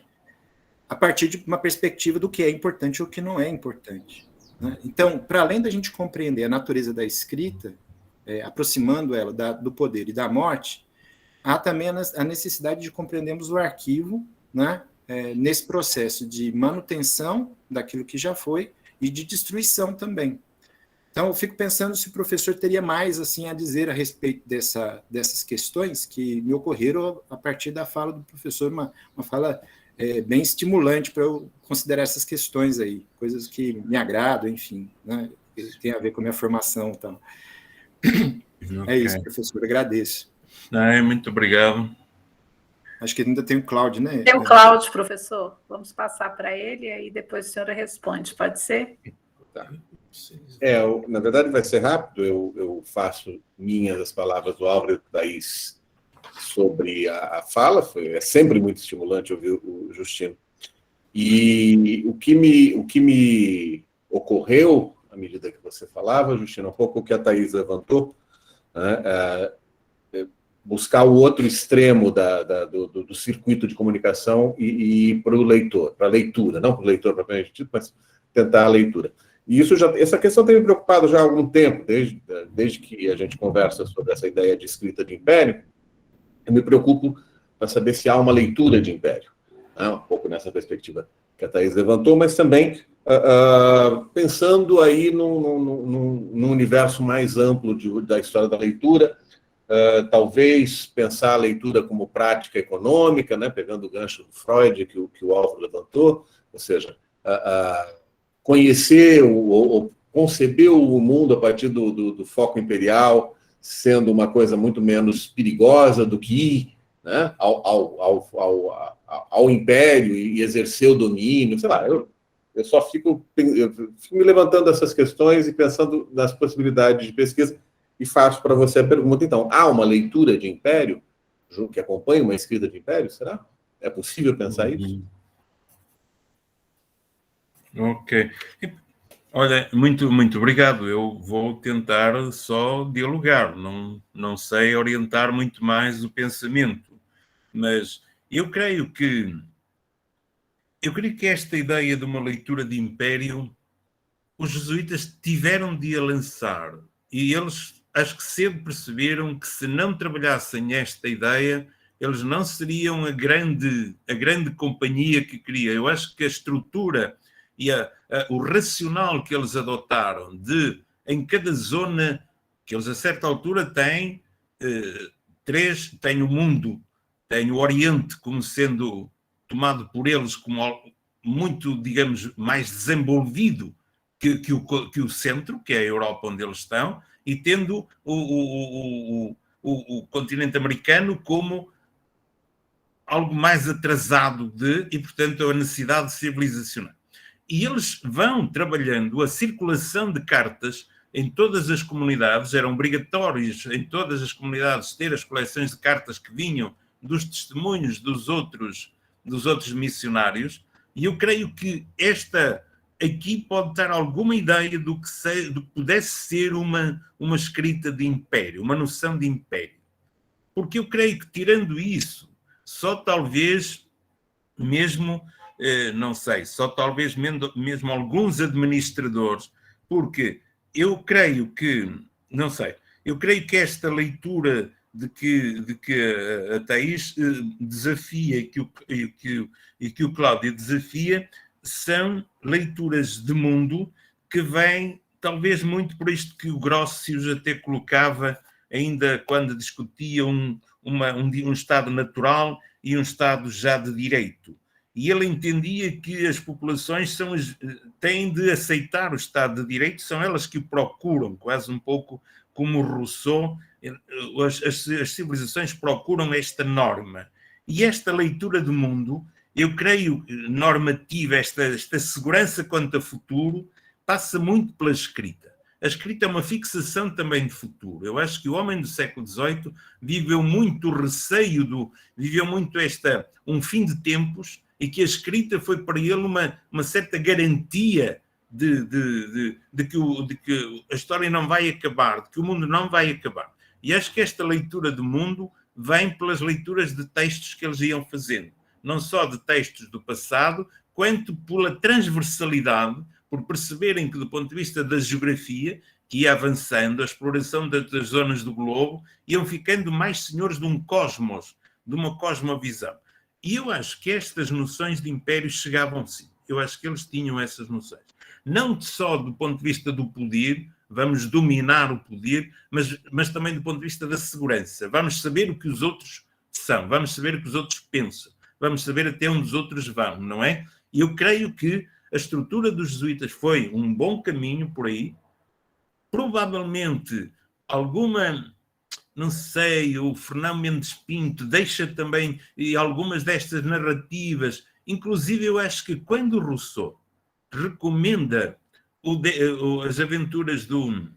A partir de uma perspectiva do que é importante ou o que não é importante, né? Então, para além da gente compreender a natureza da escrita, aproximando ela do poder e da morte, há também a necessidade de compreendermos o arquivo, né? Nesse processo de manutenção daquilo que já foi e de destruição também. Então, eu fico pensando se o professor teria mais assim a dizer a respeito dessas questões que me ocorreram a partir da fala do professor, uma fala bem estimulante para eu considerar essas questões aí, coisas que me agradam, enfim, né, que tem a ver com a minha formação e tal. Okay. É isso, professor, agradeço. Muito obrigado. Acho que ainda tem o Cláudio, né? Tem o Cláudio, professor. Vamos passar para ele e aí depois a senhora responde. Pode ser? Tá. Na verdade, vai ser rápido. Eu faço minhas as palavras do Álvaro e do Thaís sobre a fala. É sempre muito estimulante ouvir o Justino. E o que me ocorreu, à medida que você falava, Justino, um pouco o que a Thaís levantou, né, buscar o outro extremo do circuito de comunicação e ir para o leitor, para a leitura, não para o leitor propriamente dito, mas tentar a leitura. E essa questão tem me preocupado já há algum tempo, desde que a gente conversa sobre essa ideia de escrita de império. Eu me preocupo para saber se há uma leitura de império, né? Um pouco nessa perspectiva que a Thaís levantou, mas também pensando aí num universo mais amplo da história da leitura. Talvez pensar a leitura como prática econômica, né, pegando o gancho do Freud que o Álvaro levantou, ou seja, conhecer ou conceber o mundo a partir do foco imperial, sendo uma coisa muito menos perigosa do que ir, né, ao império e exercer o domínio, sei lá, eu só fico me levantando essas questões e pensando nas possibilidades de pesquisa. E faço para você a pergunta, então, há uma leitura de império que acompanha uma escrita de império? Será? É possível pensar isso? Ok. Olha, muito, muito obrigado. Eu vou tentar só dialogar, não sei orientar muito mais o pensamento, mas eu creio que esta ideia de uma leitura de império, os jesuítas tiveram de a lançar, e eles acho que cedo perceberam que se não trabalhassem esta ideia, eles não seriam a grande companhia que queria. Eu acho que a estrutura e o racional que eles adotaram em cada zona, que eles a certa altura têm o mundo tem o Oriente como sendo tomado por eles como muito, digamos, mais desenvolvido que o centro, que é a Europa onde eles estão, e tendo o continente americano como algo mais atrasado e, portanto, a necessidade civilizacional. E eles vão trabalhando a circulação de cartas em todas as comunidades, eram obrigatórios em todas as comunidades ter as coleções de cartas que vinham dos testemunhos dos outros missionários, e eu creio que esta aqui pode dar alguma ideia do que pudesse ser uma escrita de império, uma noção de império. Porque eu creio que, tirando isso, só talvez mesmo, não sei, só talvez mesmo alguns administradores, porque eu creio que, não sei, eu creio que esta leitura de que a Thaís desafia e que o Cláudio desafia são leituras de mundo que vêm, talvez muito por isto que o Grossius até colocava ainda quando discutia um Estado natural e um Estado já de direito. E ele entendia que as populações têm de aceitar o Estado de direito, são elas que o procuram, quase um pouco como Rousseau, as civilizações procuram esta norma. E esta leitura do mundo, eu creio, normativa, esta segurança quanto a futuro, passa muito pela escrita. A escrita é uma fixação também de futuro. Eu acho que o homem do século XVIII viveu muito o receio, viveu muito um fim de tempos, e que a escrita foi para ele uma certa garantia de que a história não vai acabar, de que o mundo não vai acabar. E acho que esta leitura do mundo vem pelas leituras de textos que eles iam fazendo. Não só de textos do passado, quanto pela transversalidade, por perceberem que, do ponto de vista da geografia, que ia avançando, a exploração das zonas do globo, iam ficando mais senhores de um cosmos, de uma cosmovisão. E eu acho que estas noções de império chegavam sim. Eu acho que eles tinham essas noções. Não só do ponto de vista do poder, vamos dominar o poder, mas também do ponto de vista da segurança. Vamos saber o que os outros são, vamos saber o que os outros pensam, vamos saber até onde os outros vão, não é? E eu creio que a estrutura dos jesuítas foi um bom caminho por aí. Provavelmente alguma, não sei, o Fernão Mendes Pinto deixa também e algumas destas narrativas. Inclusive, eu acho que quando Rousseau recomenda as aventuras do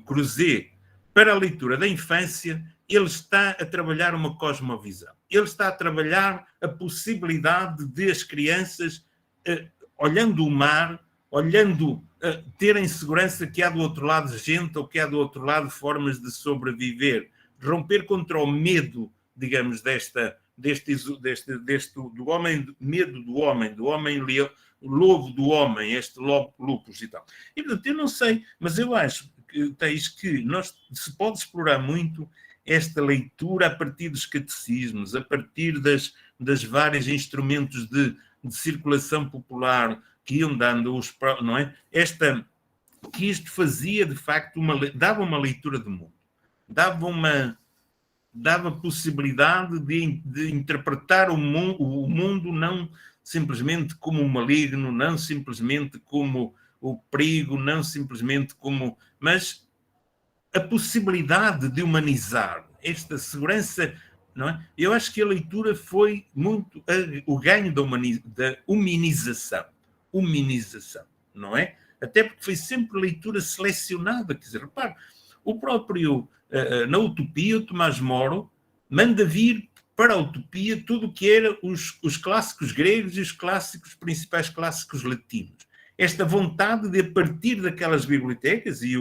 Creuset para a leitura da infância, ele está a trabalhar uma cosmovisão. Ele está a trabalhar a possibilidade de as crianças, olhando o mar, terem segurança que há do outro lado gente ou que há do outro lado formas de sobreviver. Romper contra o medo, digamos, do homem, medo do homem lobo do homem, este lupus e tal. E, portanto, eu não sei, mas eu acho que se pode explorar muito esta leitura a partir dos catecismos, a partir das vários instrumentos de circulação popular que iam dando não é? Que isto fazia, de facto, dava uma leitura do mundo, dava possibilidade de interpretar o mundo não simplesmente como o maligno, não simplesmente como o perigo, não simplesmente como... Mas a possibilidade de humanizar esta segurança, não é? Eu acho que a leitura foi muito o ganho da humanização, não é? Até porque foi sempre leitura selecionada, quer dizer, repare, o próprio, na Utopia, o Tomás Moro manda vir para a Utopia tudo o que era os clássicos gregos e os principais clássicos latinos. Esta vontade de, a partir daquelas bibliotecas, e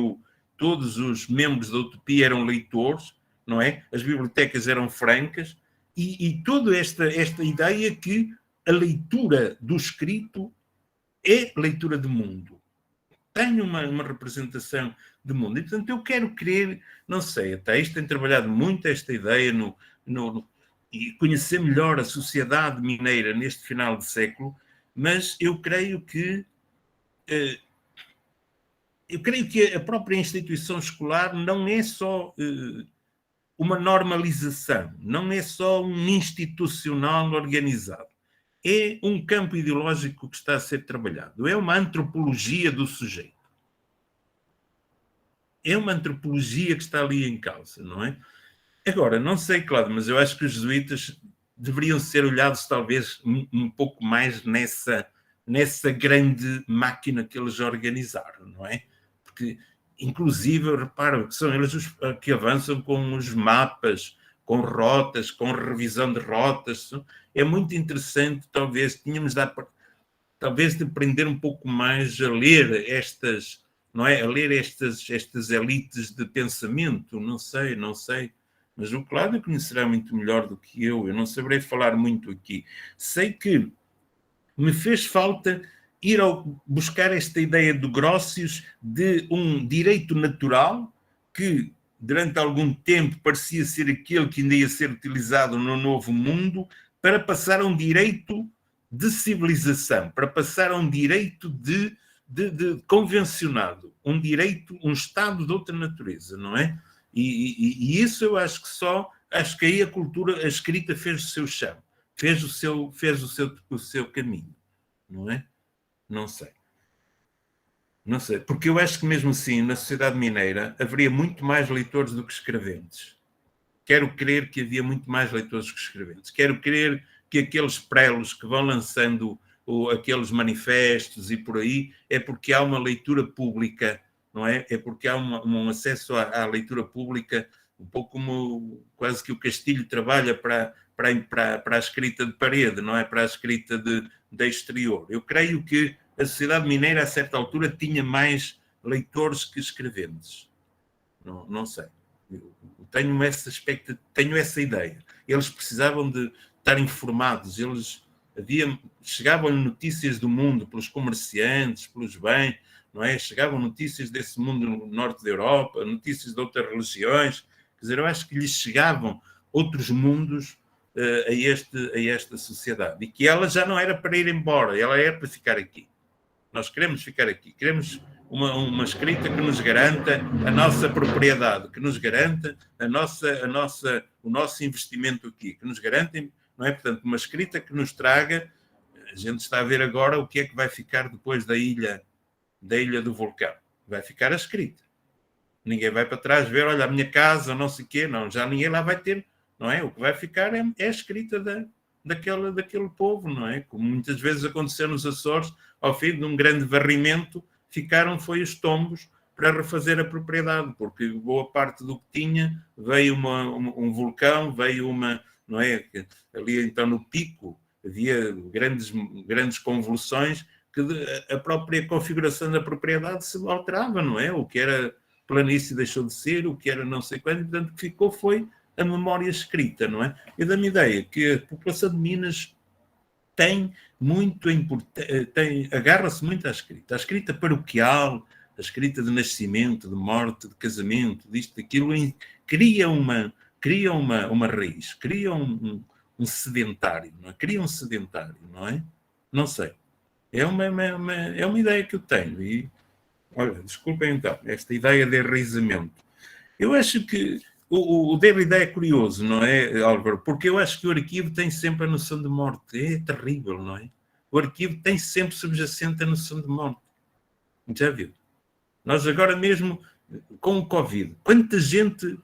todos os membros da Utopia eram leitores, não é? As bibliotecas eram francas, e toda esta ideia que a leitura do escrito é leitura do mundo. Tem uma representação do mundo. E, portanto, eu quero crer, não sei, até isto tem trabalhado muito esta ideia e conhecer melhor a sociedade mineira neste final de século, mas eu creio que a própria instituição escolar não é só uma normalização, não é só um institucional organizado. É um campo ideológico que está a ser trabalhado. É uma antropologia do sujeito. É uma antropologia que está ali em causa, não é? Agora, não sei, Cláudio, mas eu acho que os jesuítas deveriam ser olhados talvez um pouco mais nessa grande máquina que eles organizaram, não é? Porque, inclusive, eu reparo que são eles os que avançam com os mapas, com rotas, com revisão de rotas. É muito interessante, talvez, talvez de aprender um pouco mais a ler estas, não é? A ler estas elites de pensamento, não sei. Mas o Cláudio conhecerá muito melhor do que eu não saberei falar muito aqui. Sei que me fez falta ir buscar esta ideia do Grotius de um direito natural que, durante algum tempo, parecia ser aquele que ainda ia ser utilizado no Novo Mundo, para passar a um direito de civilização, para passar a um direito de convencionado, um Estado de outra natureza, não é? E isso eu acho que aí a escrita fez o seu chão, fez o seu caminho, não é? Não sei, porque eu acho que mesmo assim, na sociedade mineira, haveria muito mais leitores do que escreventes. Quero crer que havia muito mais leitores do que escreventes. Quero crer que aqueles prelos que vão lançando aqueles manifestos e por aí, é porque há uma leitura pública, não é? É porque há um acesso à leitura pública, um pouco como quase que o Castilho trabalha para a escrita de parede, não é? Para a escrita de exterior. Eu creio que a sociedade mineira, a certa altura, tinha mais leitores que escreventes. Não sei. Eu tenho essa ideia. Eles precisavam de estar informados, chegavam notícias do mundo pelos comerciantes, pelos bens, não é? Chegavam notícias desse mundo no norte da Europa, notícias de outras religiões. Quer dizer, eu acho que lhes chegavam outros mundos a esta sociedade. E que ela já não era para ir embora, ela era para ficar aqui. Nós queremos ficar aqui, queremos uma escrita que nos garanta a nossa propriedade, que nos garanta o nosso investimento aqui, que nos garantem, não é? Portanto, uma escrita que nos traga. A gente está a ver agora o que é que vai ficar depois da ilha do vulcão. Vai ficar a escrita. Ninguém vai para trás ver, olha, a minha casa, não sei o quê, não, já ninguém lá vai ter, não é? O que vai ficar é a escrita daquele povo, não é? Como muitas vezes aconteceu nos Açores, ao fim de um grande varrimento, foi os tombos para refazer a propriedade, porque boa parte do que tinha veio um vulcão, veio não é? Ali então no pico havia grandes convulsões que a própria configuração da propriedade se alterava, não é? O que era planície deixou de ser, o que era não sei quanto, e portanto o que ficou foi a memória escrita, não é? Eu dou-me ideia que a população de Minas agarra-se muito à escrita paroquial, a escrita de nascimento, de morte, de casamento, disto, daquilo, cria uma raiz, cria um sedentário, não é? Cria um sedentário, não é? Não sei. É uma ideia que eu tenho. E, olha, desculpem então, esta ideia de enraizamento. Eu acho que o Derrida é curioso, não é, Álvaro? Porque eu acho que o arquivo tem sempre a noção de morte. É terrível, não é? O arquivo tem sempre subjacente a noção de morte. Já viu? Nós agora mesmo, com o Covid, quanta gente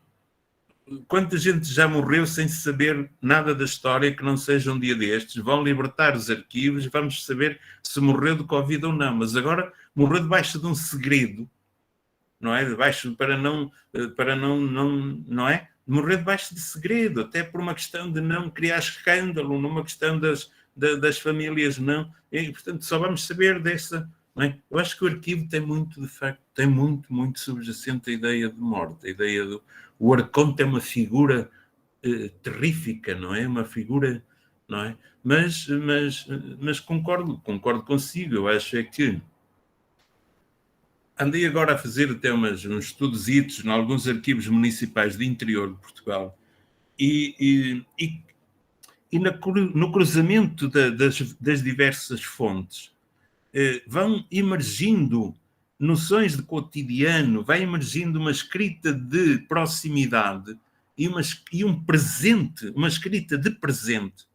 já morreu sem saber nada da história que não seja um dia destes? Vão libertar os arquivos, vamos saber se morreu de Covid ou não. Mas agora morreu debaixo de um segredo, não é? Para não é? Morrer debaixo de segredo, até por uma questão de não criar escândalo, numa questão das famílias, não. E, portanto, só vamos saber dessa. Não é? Eu acho que o arquivo tem muito, de facto, tem muito subjacente a ideia de morte, a ideia do. O arconte é uma figura terrífica, não é? Uma figura, não é? Mas concordo consigo. Eu acho é que andei agora a fazer até uns estudozitos em alguns arquivos municipais do interior de Portugal e no cruzamento das diversas fontes vão emergindo noções de cotidiano, vai emergindo uma escrita de proximidade e um presente, uma escrita de presente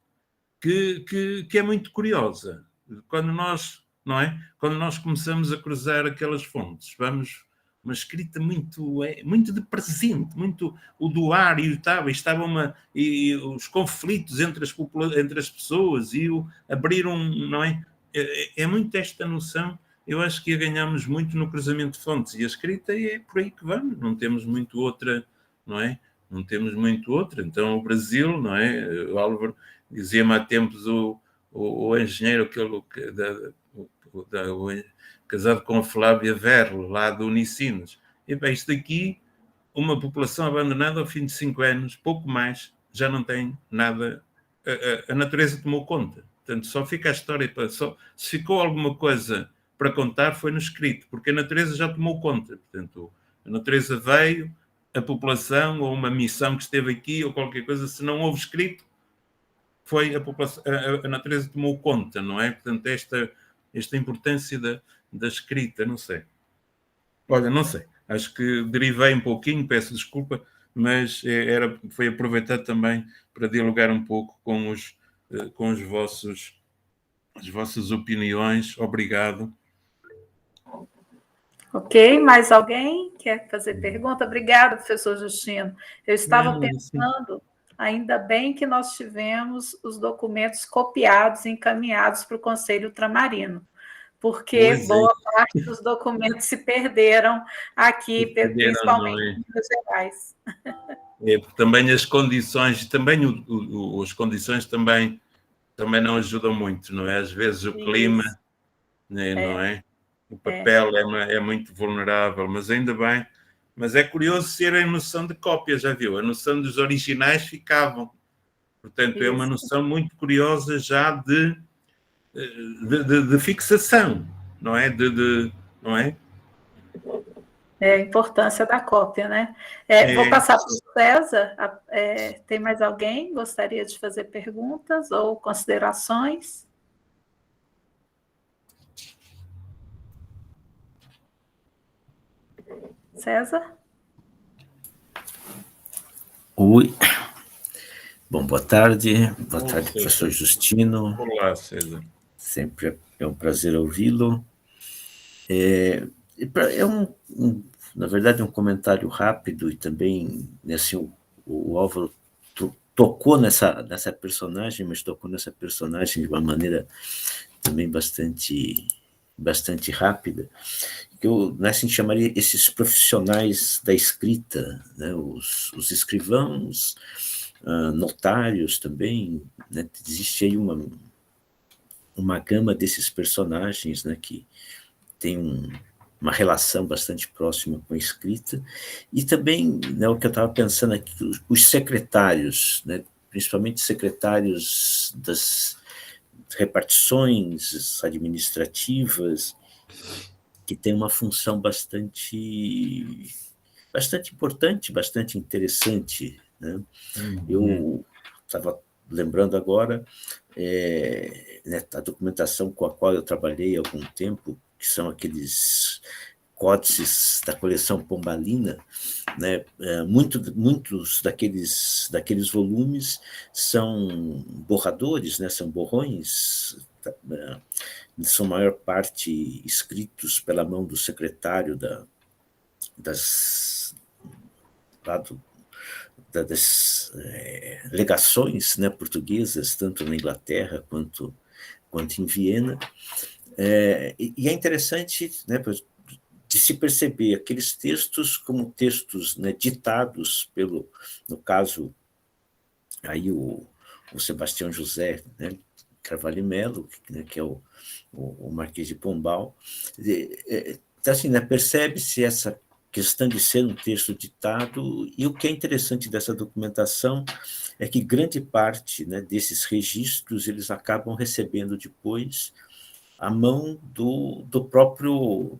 que é muito curiosa. Quando nós, não é? Quando nós começamos a cruzar aquelas fontes, vamos uma escrita muito de presente, muito o doar e e os conflitos entre as pessoas e o abrir não é? É muito esta noção. Eu acho que a ganhamos muito no cruzamento de fontes, e a escrita é por aí que vamos, não temos muito outra, não é? Não temos muito outra. Então o Brasil, não é? O Álvaro dizia-me há tempos o engenheiro, casado com a Flávia Verlo, lá do Unicinos. E bem, isto aqui, uma população abandonada ao fim de 5 anos, pouco mais, já não tem nada, a natureza tomou conta. Portanto, só fica a história, se ficou alguma coisa para contar, foi no escrito, porque a natureza já tomou conta. Portanto, a natureza veio, a população, ou uma missão que esteve aqui, ou qualquer coisa, se não houve escrito, foi a natureza tomou conta, não é? Portanto, esta importância da escrita, não sei. Olha, não sei. Acho que derivei um pouquinho, peço desculpa, mas foi aproveitado também para dialogar um pouco com as vossas opiniões. Obrigado. Ok, mais alguém quer fazer pergunta? Obrigada, professor Justino. Eu estava pensando, ainda bem que nós tivemos os documentos copiados e encaminhados para o Conselho Ultramarino, porque boa parte dos documentos se perderam aqui, principalmente em Minas Gerais. Também as condições, as condições também não ajudam muito, não é? Às vezes o clima, né, não é? O papel é muito vulnerável, mas ainda bem. Mas é curioso ter a noção de cópia, já viu? A noção dos originais ficavam. Portanto, é uma noção muito curiosa já de fixação, não é? Não é? A importância da cópia, né? Vou passar para o César. Tem mais alguém que gostaria de fazer perguntas ou considerações? César? Oi. Bom, boa tarde. Boa tarde, professor Justino. Olá, César. Sempre é um prazer ouvi-lo. Na verdade, um comentário rápido e também, assim, o Álvaro tocou nessa personagem, mas tocou nessa personagem de uma maneira também bastante rápida, que eu assim chamaria esses profissionais da escrita, né, os escrivãos, notários também, né, existe aí uma gama desses personagens, né, que tem uma relação bastante próxima com a escrita, e também, né, o que eu estava pensando aqui, os secretários, né, principalmente secretários das repartições administrativas, que tem uma função bastante importante, bastante interessante, né? Eu estava lembrando agora né, a documentação com a qual eu trabalhei há algum tempo, que são aqueles códices da coleção Pombalina, né? Muitos daqueles volumes são borradores, né? São borrões, são maior parte escritos pela mão do secretário das legações, né, portuguesas, tanto na Inglaterra quanto em Viena. E é interessante, né, de se perceber aqueles textos como textos, né, ditados no caso, aí o Sebastião José, né, Carvalho e Melo, né, que é o Marquês de Pombal. Então, assim, né, percebe-se essa questão de ser um texto ditado, e o que é interessante dessa documentação é que grande parte, né, desses registros eles acabam recebendo depois a mão do próprio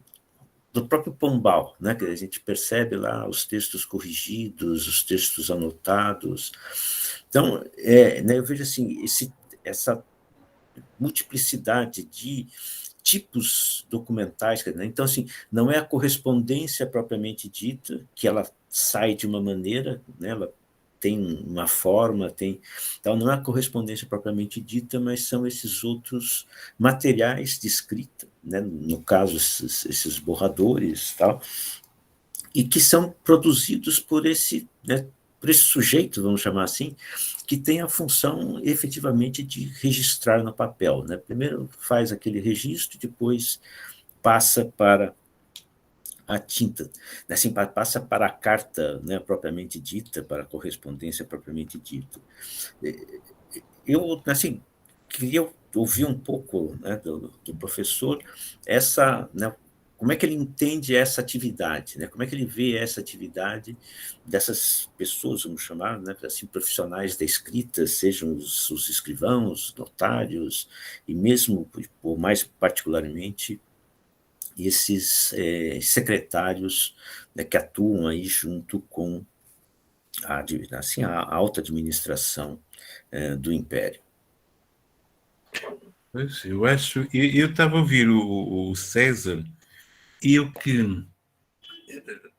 Pombal, né, que a gente percebe lá os textos corrigidos, os textos anotados. Então, né, eu vejo assim, essa multiplicidade de tipos documentais, né? Então, assim, não é a correspondência propriamente dita, que ela sai de uma maneira, né? Ela tem uma forma, tem... Então, não é a correspondência propriamente dita, mas são esses outros materiais de escrita, né? No caso, esses borradores e tal, e que são produzidos por esse, né, por esse sujeito, vamos chamar assim, que tem a função efetivamente de registrar no papel, né? Primeiro faz aquele registro, depois passa para a tinta, assim, passa para a carta, né, propriamente dita, para a correspondência propriamente dita. Eu, assim, queria ouvir um pouco, né, do professor essa, né, como é que ele entende essa atividade, né? Como é que ele vê essa atividade dessas pessoas, vamos chamar, né, assim, profissionais da escrita, sejam os escrivãos, notários, e mesmo, ou mais particularmente, esses secretários, né, que atuam aí junto com assim, a alta administração do Império. Pois, eu acho... Eu estava a ouvir o César, e o que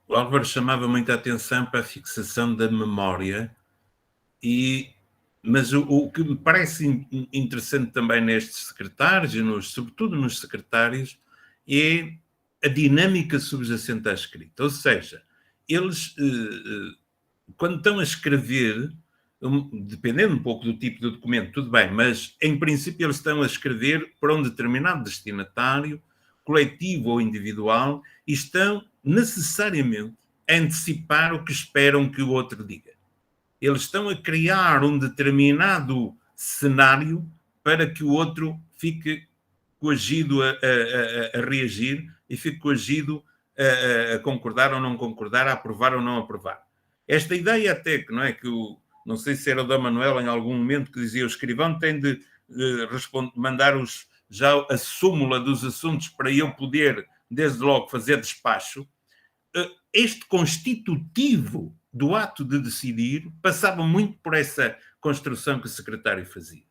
o Álvaro chamava muita atenção para a fixação da memória, mas o que me parece interessante também nestes secretários, e sobretudo nos secretários, é a dinâmica subjacente à escrita. Ou seja, eles, quando estão a escrever, dependendo um pouco do tipo de documento, tudo bem, mas em princípio eles estão a escrever para um determinado destinatário, coletivo ou individual, e estão necessariamente a antecipar o que esperam que o outro diga. Eles estão a criar um determinado cenário para que o outro fique coagido a reagir e fique coagido a concordar ou não concordar, a aprovar ou não aprovar. Esta ideia até que, não é, que não sei se era o da Manuel em algum momento, que dizia o escrivão tem de mandar já a súmula dos assuntos para eu poder, desde logo, fazer despacho. Este constitutivo do ato de decidir passava muito por essa construção que o secretário fazia,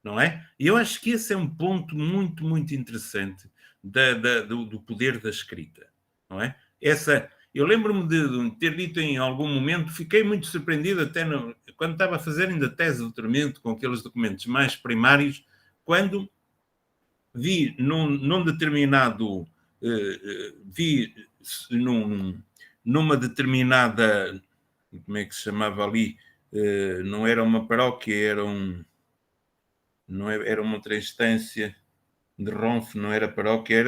não é? E eu acho que esse é um ponto muito, muito interessante do poder da escrita, não é? Eu lembro-me de ter dito em algum momento, fiquei muito surpreendido até quando estava a fazer ainda tese de doutoramento com aqueles documentos mais primários, quando vi num determinado... numa determinada... Como é que se chamava ali? Não era uma paróquia, era uma outra instância de Ronfe, não era paróquia,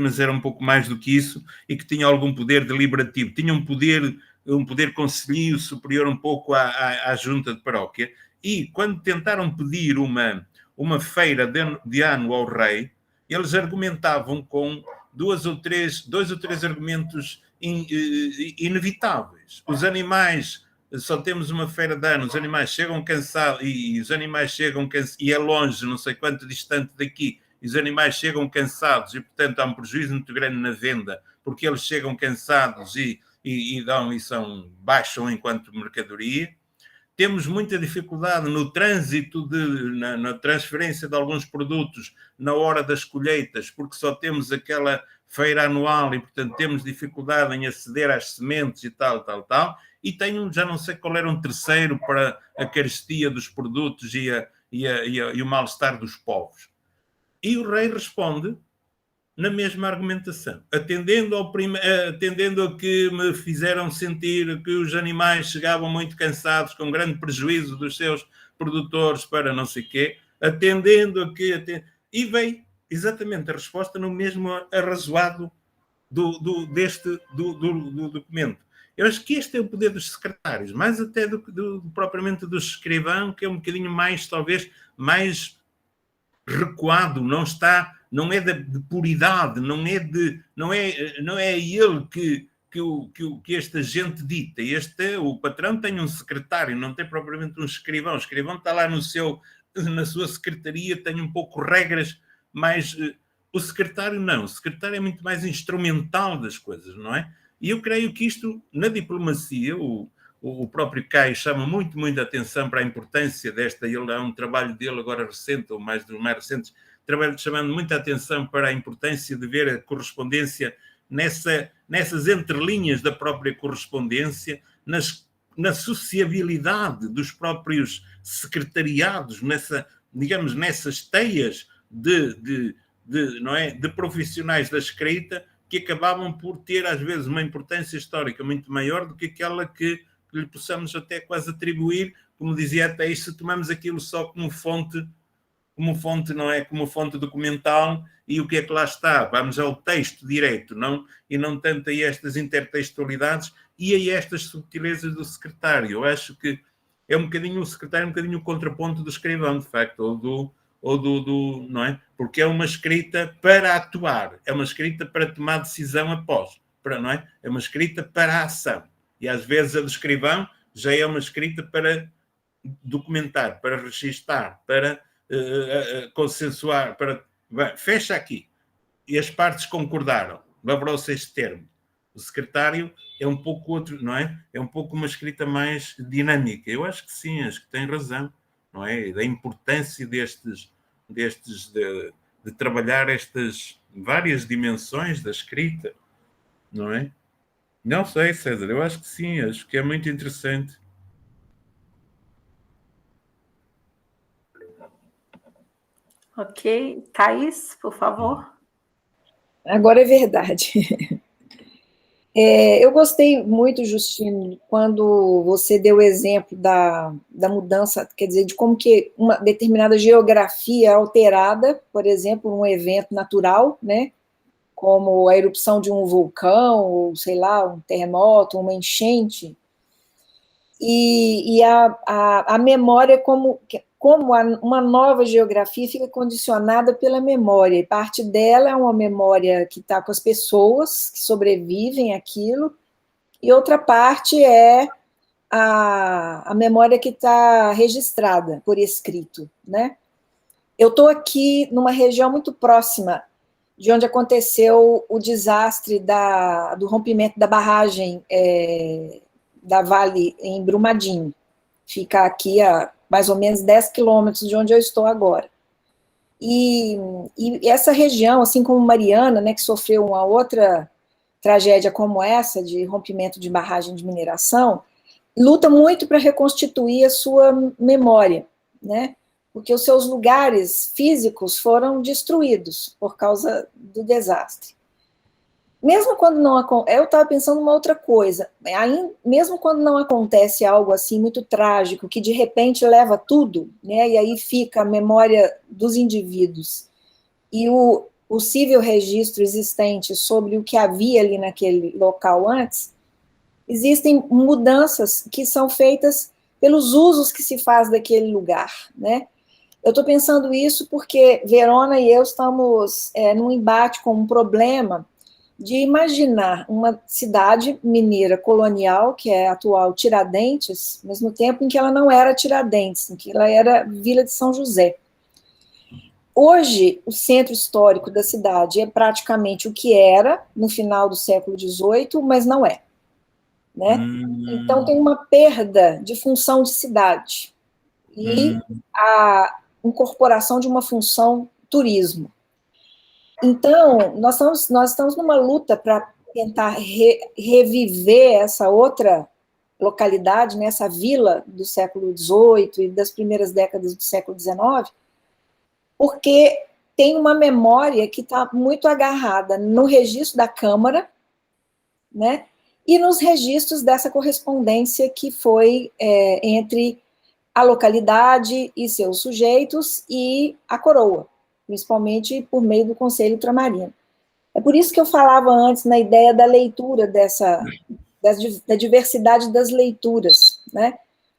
mas era um pouco mais do que isso, e que tinha algum poder deliberativo, tinha um poder conselhio superior um pouco à junta de paróquia, e quando tentaram pedir uma feira de ano ao rei, eles argumentavam com dois ou três argumentos inevitáveis. Os animais, só temos uma feira de ano, os animais chegam cansados, e os animais chegam cansados, e é longe, não sei quanto distante daqui, e os animais chegam cansados, e portanto há um prejuízo muito grande na venda, porque eles chegam cansados e baixam enquanto mercadoria. Temos muita dificuldade no trânsito, na transferência de alguns produtos na hora das colheitas, porque só temos aquela feira anual e, portanto, temos dificuldade em aceder às sementes e tal. E tenho, já não sei qual era um terceiro para a carestia dos produtos e o mal-estar dos povos. E o rei responde na mesma argumentação, atendendo a que me fizeram sentir que os animais chegavam muito cansados, com grande prejuízo dos seus produtores para não sei quê, e veio exatamente a resposta no mesmo arrazoado do documento. Eu acho que este é o poder dos secretários, mais até propriamente dos escrivãos, que é um bocadinho mais, talvez, mais recuado, não é de puridade, não é ele que esta gente dita. O patrão tem um secretário, não tem propriamente um escrivão. O escrivão está lá na sua secretaria, tem um pouco regras, mas o secretário não. O secretário é muito mais instrumental das coisas, não é? E eu creio que isto, na diplomacia, o próprio Caio chama muito, muita atenção para a importância desta. Ele há um trabalho dele agora recente, ou mais dos mais recentes, chamando muita atenção para a importância de ver a correspondência nessas entrelinhas da própria correspondência, na sociabilidade dos próprios secretariados, digamos, nessas teias não é, de profissionais da escrita, que acabavam por ter, às vezes, uma importância histórica muito maior do que aquela que lhe possamos até quase atribuir, como dizia até isso, se tomamos aquilo só como fonte, não é? Como fonte documental, e o que é que lá está? Vamos ao texto direto, não? E não tanto a estas intertextualidades e a estas subtilezas do secretário. Eu acho que é um bocadinho o secretário, um bocadinho o contraponto do escrivão, de facto, ou do não é? Porque é uma escrita para atuar, é uma escrita para tomar decisão após, não é? É uma escrita para a ação. E às vezes a do escrivão já é uma escrita para documentar, para registar, para consensuar, fecha aqui. E as partes concordaram, lavrou-se este termo. O secretário é um pouco outro, não é? É um pouco uma escrita mais dinâmica. Eu acho que sim, acho que tem razão, não é? Da importância de trabalhar estas várias dimensões da escrita, não é? Não sei, César, eu acho que sim, acho que é muito interessante. Ok. Thaís, por favor. Agora é verdade. Eu gostei muito, Justino, quando você deu o exemplo da mudança, quer dizer, de como que uma determinada geografia alterada, por exemplo, um evento natural, né, como a erupção de um vulcão, ou sei lá, um terremoto, uma enchente, e a memória como uma nova geografia fica condicionada pela memória, e parte dela é uma memória que está com as pessoas que sobrevivem àquilo, e outra parte é a memória que está registrada por escrito, né? Eu estou aqui numa região muito próxima de onde aconteceu o desastre do rompimento da barragem da Vale em Brumadinho. Fica aqui a mais ou menos 10 quilômetros de onde eu estou agora. E essa região, assim como Mariana, né, que sofreu uma outra tragédia como essa, de rompimento de barragem de mineração, luta muito para reconstituir a sua memória, né, porque os seus lugares físicos foram destruídos por causa do desastre. Mesmo quando não acontece, eu estava pensando uma outra coisa, mesmo quando não acontece algo assim muito trágico, que de repente leva tudo, né, e aí fica a memória dos indivíduos, e o possível registro existente sobre o que havia ali naquele local antes, existem mudanças que são feitas pelos usos que se faz daquele lugar, né. Eu estou pensando isso porque Verona e eu estamos num embate com um problema de imaginar uma cidade mineira colonial, que é a atual Tiradentes, ao mesmo tempo em que ela não era Tiradentes, em que ela era Vila de São José. Hoje, o centro histórico da cidade é praticamente o que era no final do século XVIII, mas não é, né? Então, tem uma perda de função de cidade e a incorporação de uma função turismo. Então, nós estamos numa luta para tentar reviver essa outra localidade, né, essa vila do século XVIII e das primeiras décadas do século XIX, porque tem uma memória que está muito agarrada no registro da Câmara, né, e nos registros dessa correspondência que foi entre a localidade e seus sujeitos e a coroa, principalmente por meio do Conselho Ultramarino. É por isso que eu falava antes na ideia da leitura da diversidade das leituras, né?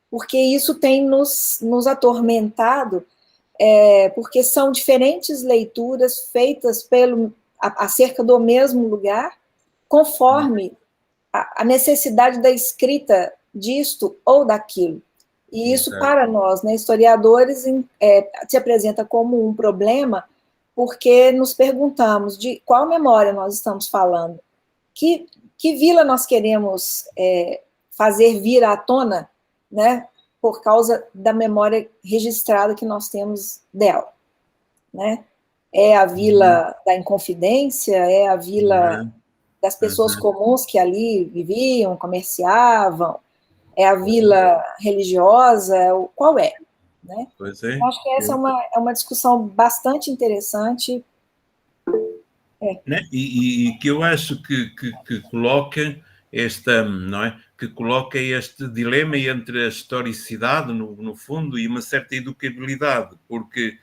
Porque isso tem nos atormentado, porque são diferentes leituras feitas acerca do mesmo lugar, conforme a necessidade da escrita disto ou daquilo. E isso, para nós, né, historiadores, se apresenta como um problema, porque nos perguntamos de qual memória nós estamos falando, que vila nós queremos fazer vir à tona, né, por causa da memória registrada que nós temos dela, né? É a vila da Inconfidência, é a vila das pessoas comuns que ali viviam, comerciavam, É a vila religiosa? Qual é? Né? Pois é. Eu acho que essa é uma discussão bastante interessante. Né? E que eu acho que coloca não é? Que coloca este dilema entre a historicidade, no fundo, e uma certa educabilidade, porque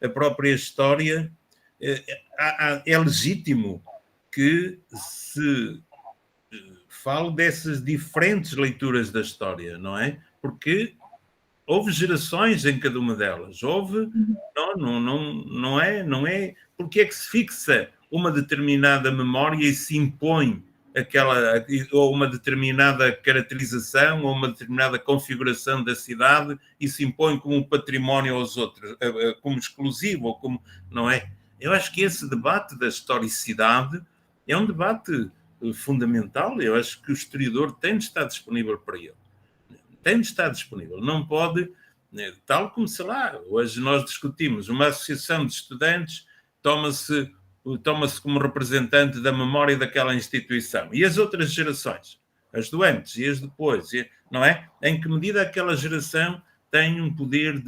a própria história é legítimo que se fale dessas diferentes leituras da história, não é? Porque houve gerações em cada uma delas. Não é porque é que se fixa uma determinada memória e se impõe ou uma determinada caracterização, ou uma determinada configuração da cidade e se impõe como um património aos outros, como exclusivo, ou como, não é? Eu acho que esse debate da historicidade é um debate fundamental. Eu acho que o historiador tem de estar disponível para ele. Tem de estar disponível. Não pode, tal como, sei lá, hoje nós discutimos, uma associação de estudantes toma-se como representante da memória daquela instituição. E as outras gerações? As do antes e as depois, não é? Em que medida aquela geração tem um poder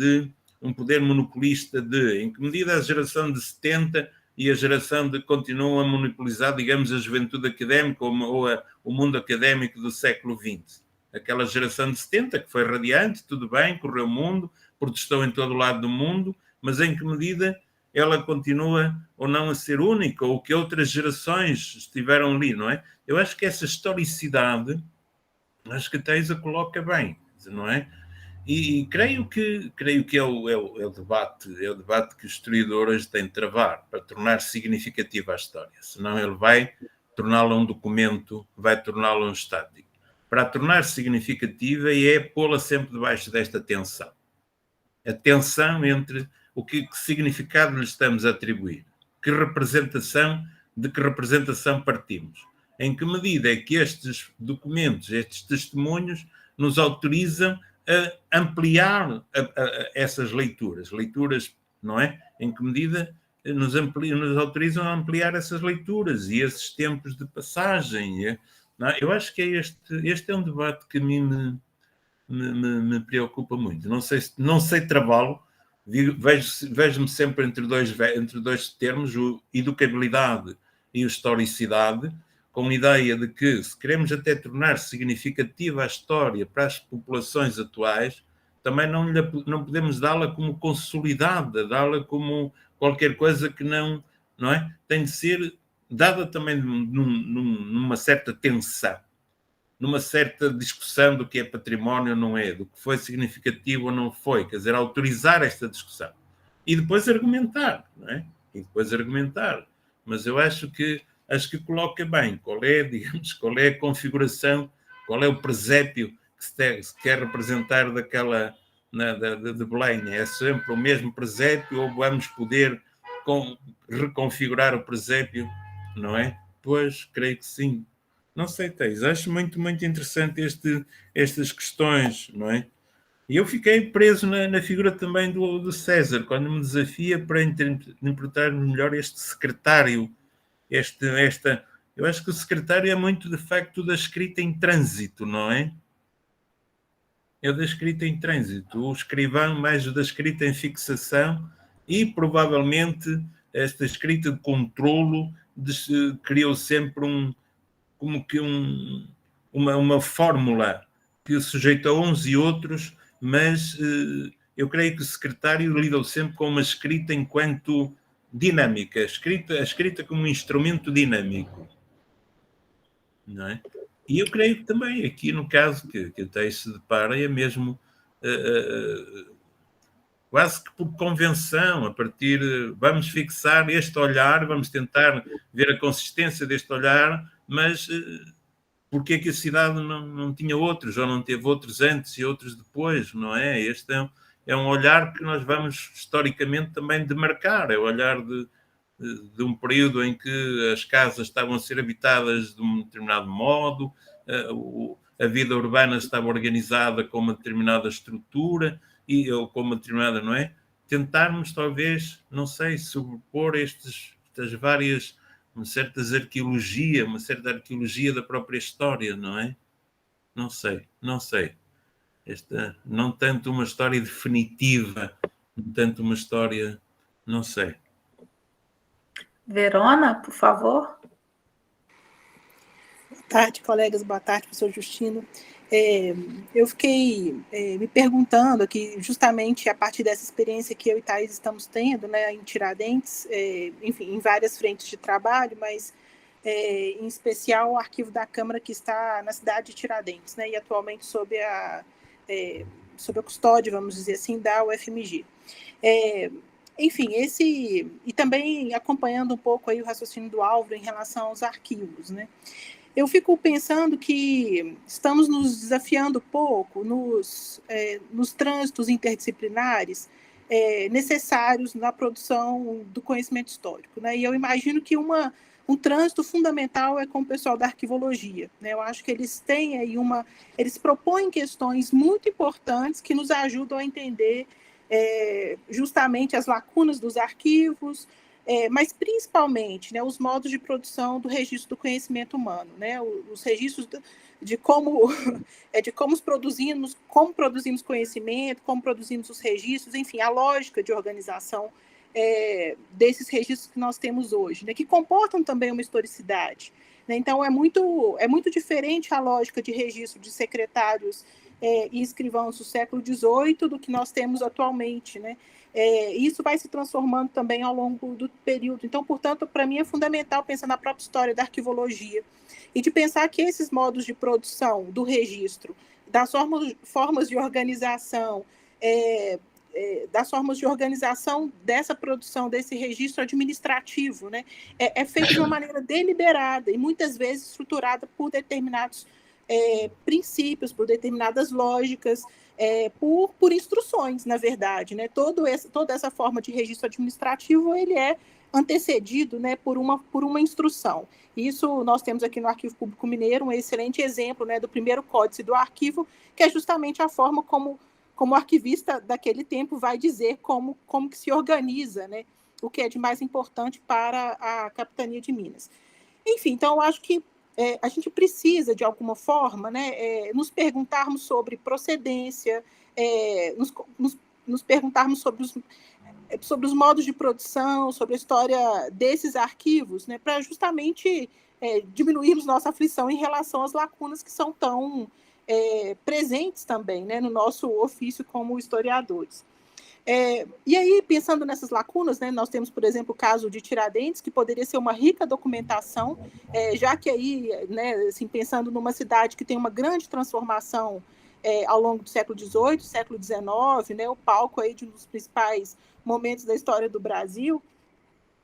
monopolista em que medida a geração de 70 e a geração continuam a monopolizar, digamos, a juventude académica ou o mundo académico do século XX. Aquela geração de 70 que foi radiante, tudo bem, correu o mundo, protestou em todo o lado do mundo, mas em que medida ela continua ou não a ser única, ou que outras gerações estiveram ali, não é? Eu acho que essa historicidade, acho que a Teisa coloca bem, não é? E creio que é o debate que os historiadores têm de travar para tornar significativa a história, senão ele vai torná-la um documento, vai torná-la um estático. Para a tornar significativa é pô-la sempre debaixo desta tensão. A tensão entre que significado lhe estamos a atribuir, de que representação partimos, em que medida é que estes documentos, estes testemunhos, nos autorizam a ampliar essas leituras, não é? Em que medida nos autorizam a ampliar essas leituras e esses tempos de passagem. Não, eu acho que este é um debate que a mim me preocupa muito. Não sei travá-lo. Vejo-me sempre entre dois termos, educabilidade e historicidade, com a ideia de que, se queremos até tornar significativa a história para as populações atuais, também não podemos dá-la como consolidada, dá-la como qualquer coisa que não é? Tem de ser dada também numa certa tensão, numa certa discussão do que é património ou não é, do que foi significativo ou não foi, quer dizer, autorizar esta discussão. E depois argumentar, não é? Mas eu acho que coloca bem qual é a configuração, qual é o presépio que se quer representar de Belém. É sempre o mesmo presépio ou vamos poder reconfigurar o presépio, não é? Pois, creio que sim. Não sei, Teis, acho muito, muito interessante estas questões, não é? E eu fiquei preso na figura também do César, quando me desafia para interpretar melhor este secretário, eu acho que o secretário é muito, de facto, da escrita em trânsito, não é? É da escrita em trânsito, o escrivão mais da escrita em fixação e, provavelmente, esta escrita de controlo criou sempre uma fórmula que sujeita uns e outros, mas eu creio que o secretário lidou sempre com uma escrita enquanto dinâmica, a escrita como um instrumento dinâmico, não é? E eu creio que também aqui no caso que até se depara é mesmo quase que por convenção, vamos fixar este olhar, vamos tentar ver a consistência deste olhar, mas porque é que a cidade não tinha outros, ou não teve outros antes e outros depois, não é? Este é um olhar que nós vamos historicamente também demarcar, é o olhar de um período em que as casas estavam a ser habitadas de um determinado modo, a vida urbana estava organizada com uma determinada estrutura, ou com uma determinada, não é? Tentarmos, talvez, não sei, sobrepor estas várias, uma certa arqueologia da própria história, não é? Não sei. não tanto uma história definitiva, não tanto uma história, não sei. Verona, por favor. Boa tarde, colegas. Boa tarde, professor Justino. Eu fiquei me perguntando aqui, justamente a partir dessa experiência que eu e Thaís estamos tendo, né, em Tiradentes, enfim, em várias frentes de trabalho, mas em especial o arquivo da Câmara que está na cidade de Tiradentes, né, e atualmente sob a custódia, vamos dizer assim, da UFMG. Enfim, e também acompanhando um pouco aí o raciocínio do Álvaro em relação aos arquivos, né? Eu fico pensando que estamos nos desafiando pouco nos trânsitos interdisciplinares necessários na produção do conhecimento histórico, né? E eu imagino que um trânsito fundamental é com o pessoal da arquivologia, né? Eu acho que eles têm aí eles propõem questões muito importantes que nos ajudam a entender justamente as lacunas dos arquivos, mas principalmente, né, os modos de produção do registro do conhecimento humano, né, os registros de como produzimos conhecimento, como produzimos os registros, enfim, a lógica de organização desses registros que nós temos hoje, né, que comportam também uma historicidade. Né, então, é muito diferente a lógica de registro de secretários e escrivãos do século XVIII do que nós temos atualmente, né? Isso vai se transformando também ao longo do período. Então, portanto, para mim é fundamental pensar na própria história da arquivologia e de pensar que esses modos de produção do registro, das formas de organização, dessa produção, desse registro administrativo, né, é feito de uma maneira deliberada e muitas vezes estruturada por determinados princípios, por determinadas lógicas, por instruções, na verdade, né? Toda essa forma de registro administrativo ele é antecedido, né, por uma instrução. Isso nós temos aqui no Arquivo Público Mineiro um excelente exemplo, né, do primeiro códice do arquivo, que é justamente a forma como o arquivista daquele tempo vai dizer como que se organiza, né, o que é de mais importante para a capitania de Minas. Enfim, então eu acho que a gente precisa, de alguma forma, né, nos perguntarmos sobre procedência, nos perguntarmos sobre os modos de produção, sobre a história desses arquivos, né, para justamente diminuirmos nossa aflição em relação às lacunas que são tão presentes também, né, no nosso ofício como historiadores. E aí, pensando nessas lacunas, né, nós temos, por exemplo, o caso de Tiradentes, que poderia ser uma rica documentação, já que aí, né, assim, pensando numa cidade que tem uma grande transformação ao longo do século XVIII, século XIX, né, o palco aí de um dos principais momentos da história do Brasil,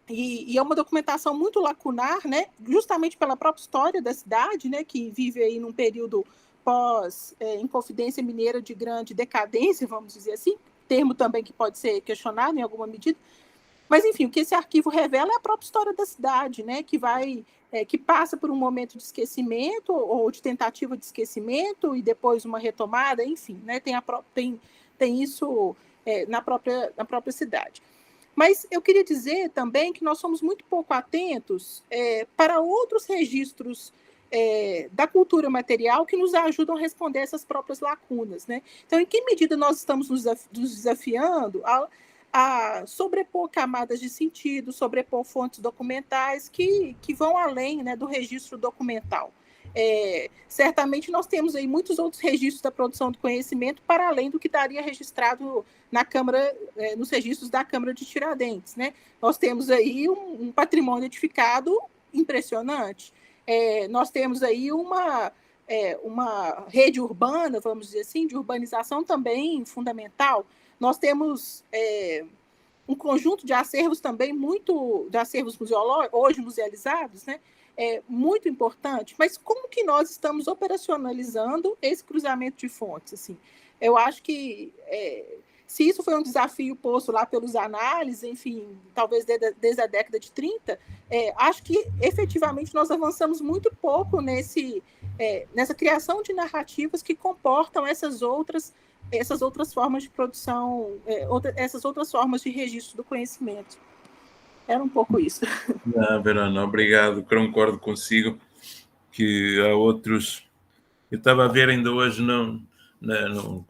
e é uma documentação muito lacunar, né, justamente pela própria história da cidade, né, que vive aí num período pós-Inconfidência Mineira de grande decadência, vamos dizer assim, termo também que pode ser questionado em alguma medida, mas enfim, o que esse arquivo revela é a própria história da cidade, né, que passa por um momento de esquecimento ou de tentativa de esquecimento e depois uma retomada, enfim, né, tem isso na própria cidade. Mas eu queria dizer também que nós somos muito pouco atentos para outros registros da cultura material que nos ajudam a responder essas próprias lacunas, né? Então, em que medida nós estamos nos desafiando a sobrepor camadas de sentido, sobrepor fontes documentais que vão além, né, do registro documental? Certamente nós temos aí muitos outros registros da produção do conhecimento para além do que estaria registrado na Câmara, nos registros da Câmara de Tiradentes, né? Nós temos aí um patrimônio edificado impressionante. Nós temos aí uma rede urbana, vamos dizer assim, de urbanização também fundamental. Nós temos um conjunto de acervos também de acervos museológicos, hoje musealizados, né? Muito importante, mas como que nós estamos operacionalizando esse cruzamento de fontes? Assim? Eu acho que se isso foi um desafio posto lá pelos análises, enfim, talvez desde a década de 30, acho que efetivamente nós avançamos muito pouco nessa criação de narrativas que comportam essas outras formas de produção, essas outras formas de registro do conhecimento. Era um pouco isso. Não, Verona, obrigado, concordo consigo que há outros. Eu estava a ver ainda hoje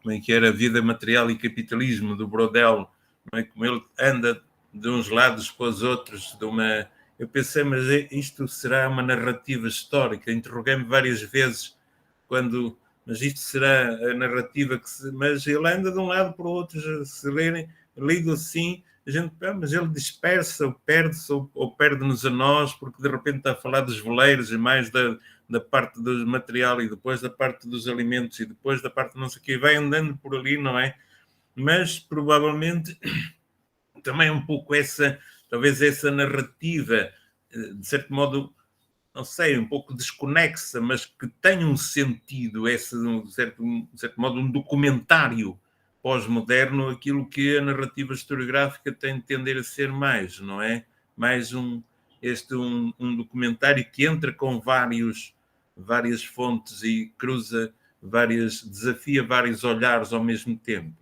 como é que era, Vida Material e Capitalismo, do Brodel, não é? Como ele anda de uns lados para os outros, eu pensei, mas isto será uma narrativa histórica? Interroguei-me várias vezes mas isto será a narrativa mas ele anda de um lado para o outro, se lido assim, a gente, mas ele dispersa, ou perde-se, ou perde-nos a nós, porque de repente está a falar dos veleiros e mais da parte do material, e depois da parte dos alimentos, e depois da parte não sei o quê, vai andando por ali, não é? Mas provavelmente também um pouco talvez essa narrativa, de certo modo, não sei, um pouco desconexa, mas que tem um sentido, de certo modo, um documentário pós-moderno, aquilo que a narrativa historiográfica tem de tender a ser mais, não é? Mais um documentário que entra com várias fontes e desafia vários olhares ao mesmo tempo.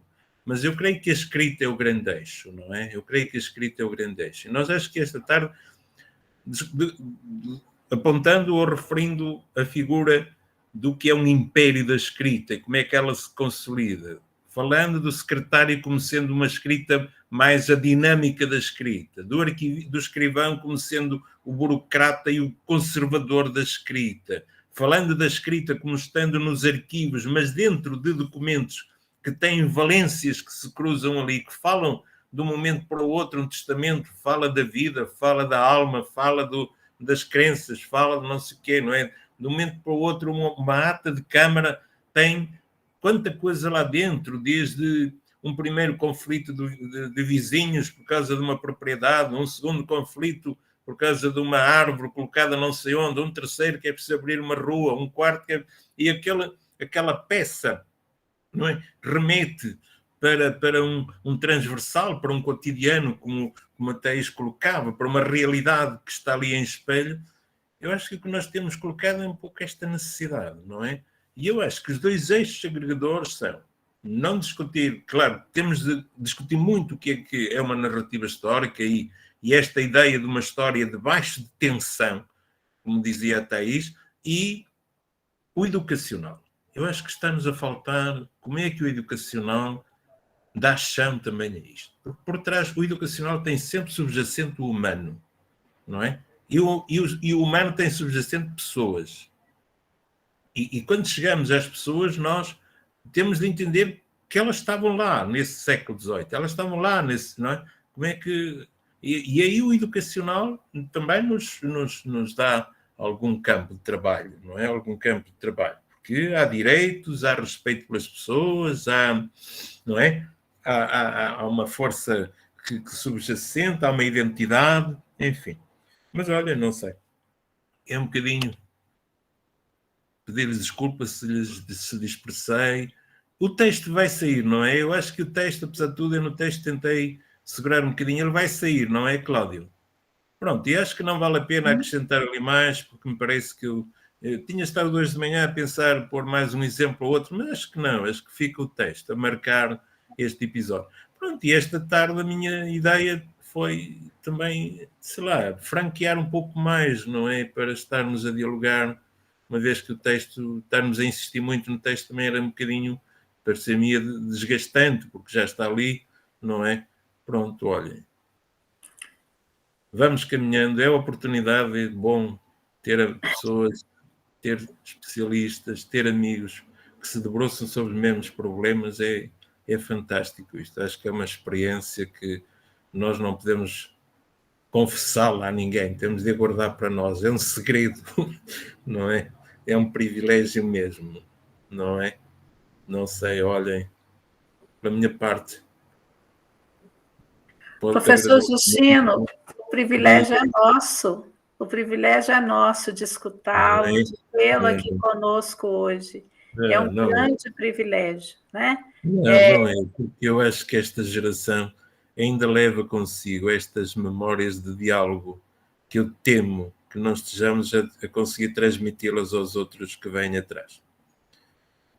Mas eu creio que a escrita é o grande eixo, não é? Eu creio que a escrita é o grande eixo. E nós acho que esta tarde, apontando ou referindo a figura do que é um império da escrita e como é que ela se consolida, falando do secretário como sendo uma escrita mais a dinâmica da escrita, do escrivão como sendo o burocrata e o conservador da escrita, falando da escrita como estando nos arquivos, mas dentro de documentos que têm valências que se cruzam ali, que falam de um momento para o outro, um testamento, fala da vida, fala da alma, fala das crenças, fala de não sei o quê, não é? De um momento para o outro, uma ata de câmara tem quanta coisa lá dentro, desde um primeiro conflito de vizinhos por causa de uma propriedade, um segundo conflito por causa de uma árvore colocada não sei onde, um terceiro que é preciso abrir uma rua, um quarto e aquela peça, não é? Remete para um transversal, para um cotidiano, como a Thais colocava, para uma realidade que está ali em espelho. Eu acho que o que nós temos colocado é um pouco esta necessidade, não é? E eu acho que os dois eixos agregadores são não discutir, claro, temos de discutir muito o que é uma narrativa histórica e esta ideia de uma história de baixa tensão, como dizia a Thais, e o educacional. Eu acho que está-nos a faltar como é que o educacional dá chão também a isto. Porque por trás, o educacional tem sempre subjacente o humano, não é? E o humano tem subjacente pessoas. E quando chegamos às pessoas, nós temos de entender que elas estavam lá nesse século XVIII, elas estavam lá não é? Como é que... E aí o educacional também nos dá algum campo de trabalho, não é? Algum campo de trabalho. Porque há direitos, há respeito pelas pessoas, não é? Há uma força que subjacente, há uma identidade, enfim. Mas olha, não sei. É um bocadinho pedir-lhes desculpa se dispersei. O texto vai sair, não é? Eu acho que o texto, apesar de tudo, eu no texto tentei segurar um bocadinho. Ele vai sair, não é, Cláudio? Pronto, e acho que não vale a pena acrescentar ali mais, porque me parece que eu tinha estado hoje de manhã a pensar pôr mais um exemplo ou outro, mas acho que não, acho que fica o texto a marcar este episódio. Pronto, e esta tarde a minha ideia foi também, sei lá, franquear um pouco mais, não é? Para estarmos a dialogar, uma vez que o texto, estarmos a insistir muito no texto também era um bocadinho, parecia-me desgastante, porque já está ali, não é? Pronto, olhem. Vamos caminhando, é a oportunidade, é bom ter pessoas, ter especialistas, ter amigos que se debruçam sobre os mesmos problemas, é fantástico isto. Acho que é uma experiência que nós não podemos confessá-la a ninguém, temos de aguardar para nós, é um segredo, não é? É um privilégio mesmo, não é? Não sei, olhem, pela minha parte. Professor Justino, o privilégio é nosso. O privilégio é nosso de escutá-lo, de tê-lo aqui conosco hoje. É um grande privilégio, né? Não é, porque eu acho que esta geração ainda leva consigo estas memórias de diálogo que eu temo que não estejamos a conseguir transmiti-las aos outros que vêm atrás.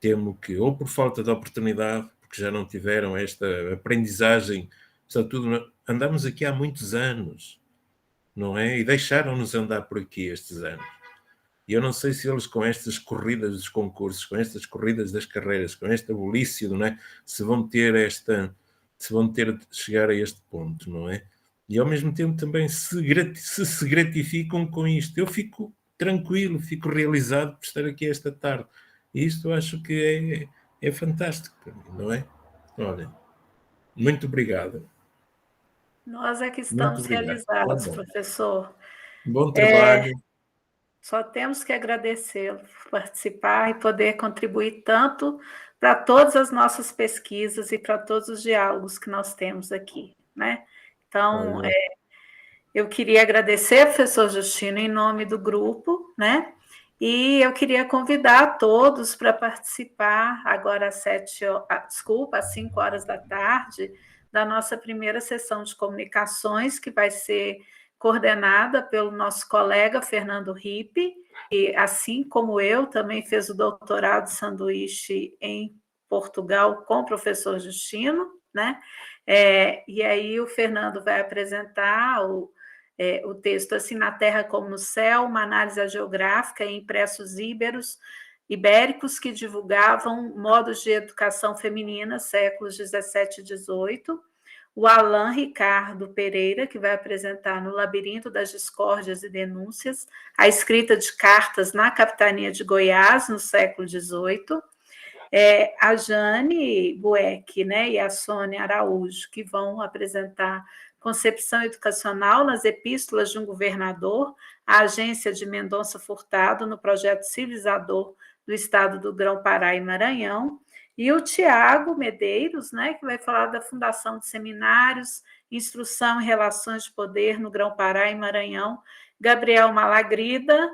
Temo que, ou por falta de oportunidade, porque já não tiveram esta aprendizagem, tudo, andamos aqui há muitos anos, não é? E deixaram-nos andar por aqui estes anos. E eu não sei se eles, com estas corridas dos concursos, com estas corridas das carreiras, com esta bulícia, não é? Se vão ter chegar a este ponto, não é? E ao mesmo tempo também se gratificam com isto. Eu fico tranquilo, fico realizado por estar aqui esta tarde. E isto eu acho que é fantástico para mim, não é? Olha, muito obrigado. Nós é que estamos realizados, professor. Bom trabalho. Só temos que agradecê-lo por participar e poder contribuir tanto para todas as nossas pesquisas e para todos os diálogos que nós temos aqui, né? Então, eu queria agradecer, professor Justino, em nome do grupo, né? E eu queria convidar todos para participar agora às 5 horas da tarde, da nossa primeira sessão de comunicações, que vai ser coordenada pelo nosso colega Fernando Rippe, que, assim como eu, também fez o doutorado de sanduíche em Portugal com o professor Justino, né? E aí o Fernando vai apresentar o texto Assim na Terra como no Céu, uma análise geográfica em impressos ibéricos que divulgavam modos de educação feminina séculos 17 e 18. O Alain Ricardo Pereira, que vai apresentar No Labirinto das Discórdias e Denúncias, a escrita de cartas na capitania de Goiás, no século XVIII. A Jane Bueck, né, e a Sônia Araújo, que vão apresentar Concepção Educacional nas Epístolas de um Governador, a agência de Mendonça Furtado, no projeto civilizador do estado do Grão-Pará e Maranhão, e o Tiago Medeiros, né, que vai falar da fundação de seminários, instrução em relações de poder no Grão-Pará e Maranhão, Gabriel Malagrida,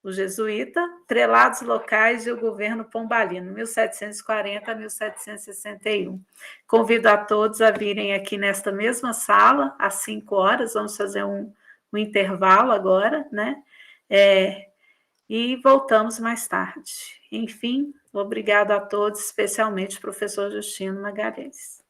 o jesuíta, Prelados Locais e o Governo Pombalino, 1740 a 1761. Convido a todos a virem aqui nesta mesma sala, às 5 horas, vamos fazer um intervalo agora, né? E voltamos mais tarde. Enfim, obrigado a todos, especialmente o professor Justino Magalhães.